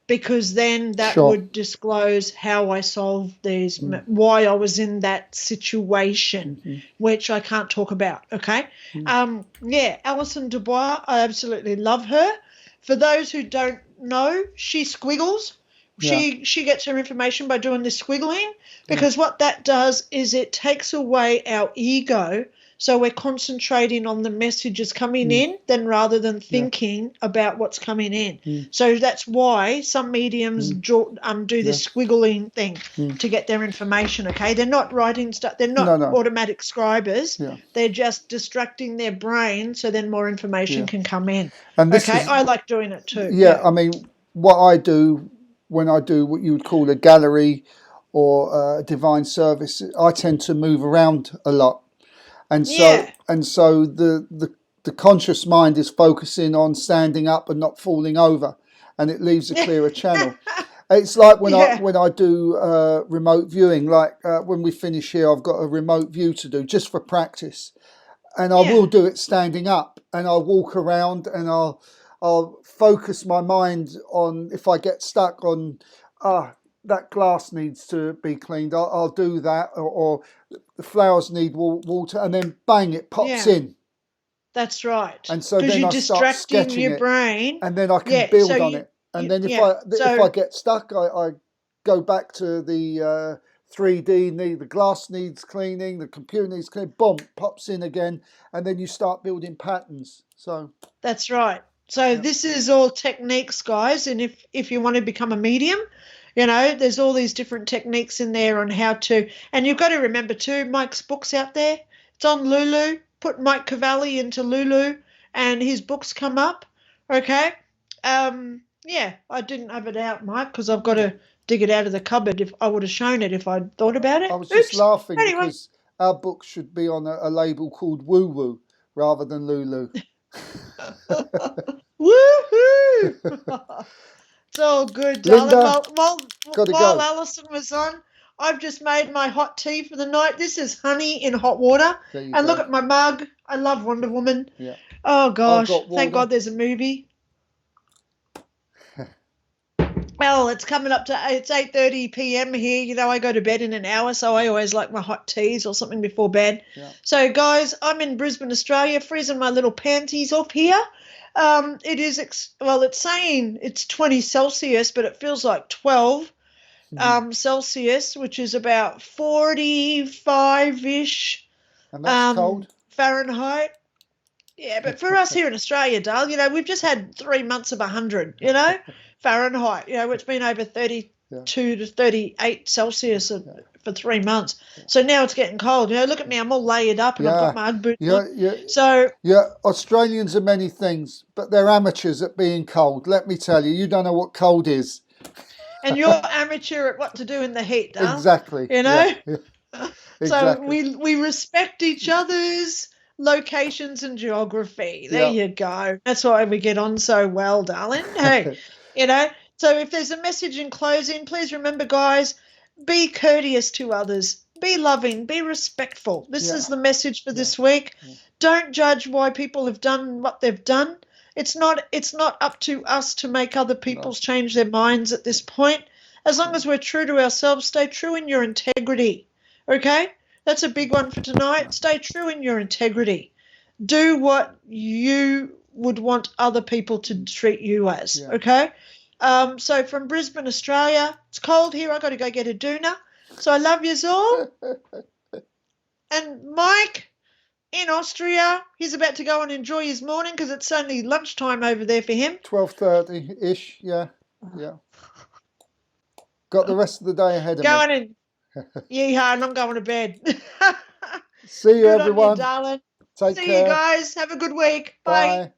because then that would disclose how I solved these, why I was in that situation, which I can't talk about, okay? Alison Dubois, I absolutely love her. For those who don't know, she squiggles. She gets her information by doing this squiggling because what that does is it takes away our ego, so we're concentrating on the messages coming in rather than thinking about what's coming in. So that's why some mediums do this squiggling thing to get their information, okay? They're not writing stuff. They're not automatic scribers. Yeah. They're just distracting their brain so then more information can come in. And this I like doing it too. Yeah, I mean, what I do when I do what you would call a gallery or a divine service, I tend to move around a lot. And so the conscious mind is focusing on standing up and not falling over. and it leaves a clearer channel. It's like when Yeah. I do remote viewing, like when we finish here, I've got a remote view to do just for practice, and I will do it standing up, and I'll walk around, and I'll focus my mind on, if I get stuck on, that glass needs to be cleaned, I'll do that, or the flowers need water, and then bang, it pops in. That's right. And so because then you're I start distracting sketching your it, brain, and then I can build on it. And then if I get stuck, I go back to the 3D. The glass needs cleaning, the computer needs cleaning. Boom, pops in again, and then you start building patterns. So that's right. So this is all techniques, guys. And if you want to become a medium, you know, there's all these different techniques in there on how to. And you've got to remember too, Mike's book's out there. It's on Lulu. Put Mike Cavalli into Lulu, and his books come up. Okay. Yeah, I didn't have it out, Mike, because I've got to dig it out of the cupboard. If I would have shown it if I'd thought about it. I was just laughing Anyway. because our book should be on a label called Woo Woo rather than Lulu. Woohoo! It's all good, darling. Linda, While Alison was on, I've just made my hot tea for the night. This is honey in hot water. And look at my mug. I love Wonder Woman. Yeah. Oh, gosh. Thank God there's a movie. Well, it's coming up to, it's 8:30 p.m. here. You know, I go to bed in an hour, so I always like my hot teas or something before bed. Yeah. So, guys, I'm in Brisbane, Australia, freezing my little panties off here. It is, it's saying it's 20 Celsius, but it feels like 12 Celsius, which is about 45-ish and that's cold. Fahrenheit. Yeah, but for us here in Australia, darling, you know, we've just had 3 months of 100, you know, Fahrenheit. You know, it's been over 32 to 38 Celsius for 3 months. So now it's getting cold. You know, look at me, I'm all layered up and I've got my Ugg boots on. So Australians are many things, but they're amateurs at being cold. Let me tell you, you don't know what cold is. And you're amateur at what to do in the heat, darling. Exactly. You know? Yeah. Exactly. So we respect each other's locations and geography. There you go. That's why we get on so well, darling. Hey, you know, so if there's a message in closing, please remember, guys, be courteous to others, be loving, be respectful. This is the message for this week. Don't judge why people have done what they've done. It's not up to us to make other people change their minds at this point. As long as we're true to ourselves, stay true in your integrity. Okay? That's a big one for tonight. Stay true in your integrity. Do what you would want other people to treat you as. Okay? So from Brisbane, Australia, it's cold here. I've got to go get a doona. So I love yous all. And Mike in Austria, he's about to go and enjoy his morning because it's only lunchtime over there for him. 12:30-ish, yeah. Got the rest of the day ahead of me. Going in. Yeehaw, and I'm going to bed. See you, Good everyone. on you, darling. Take See care. you guys. Have a good week. Bye.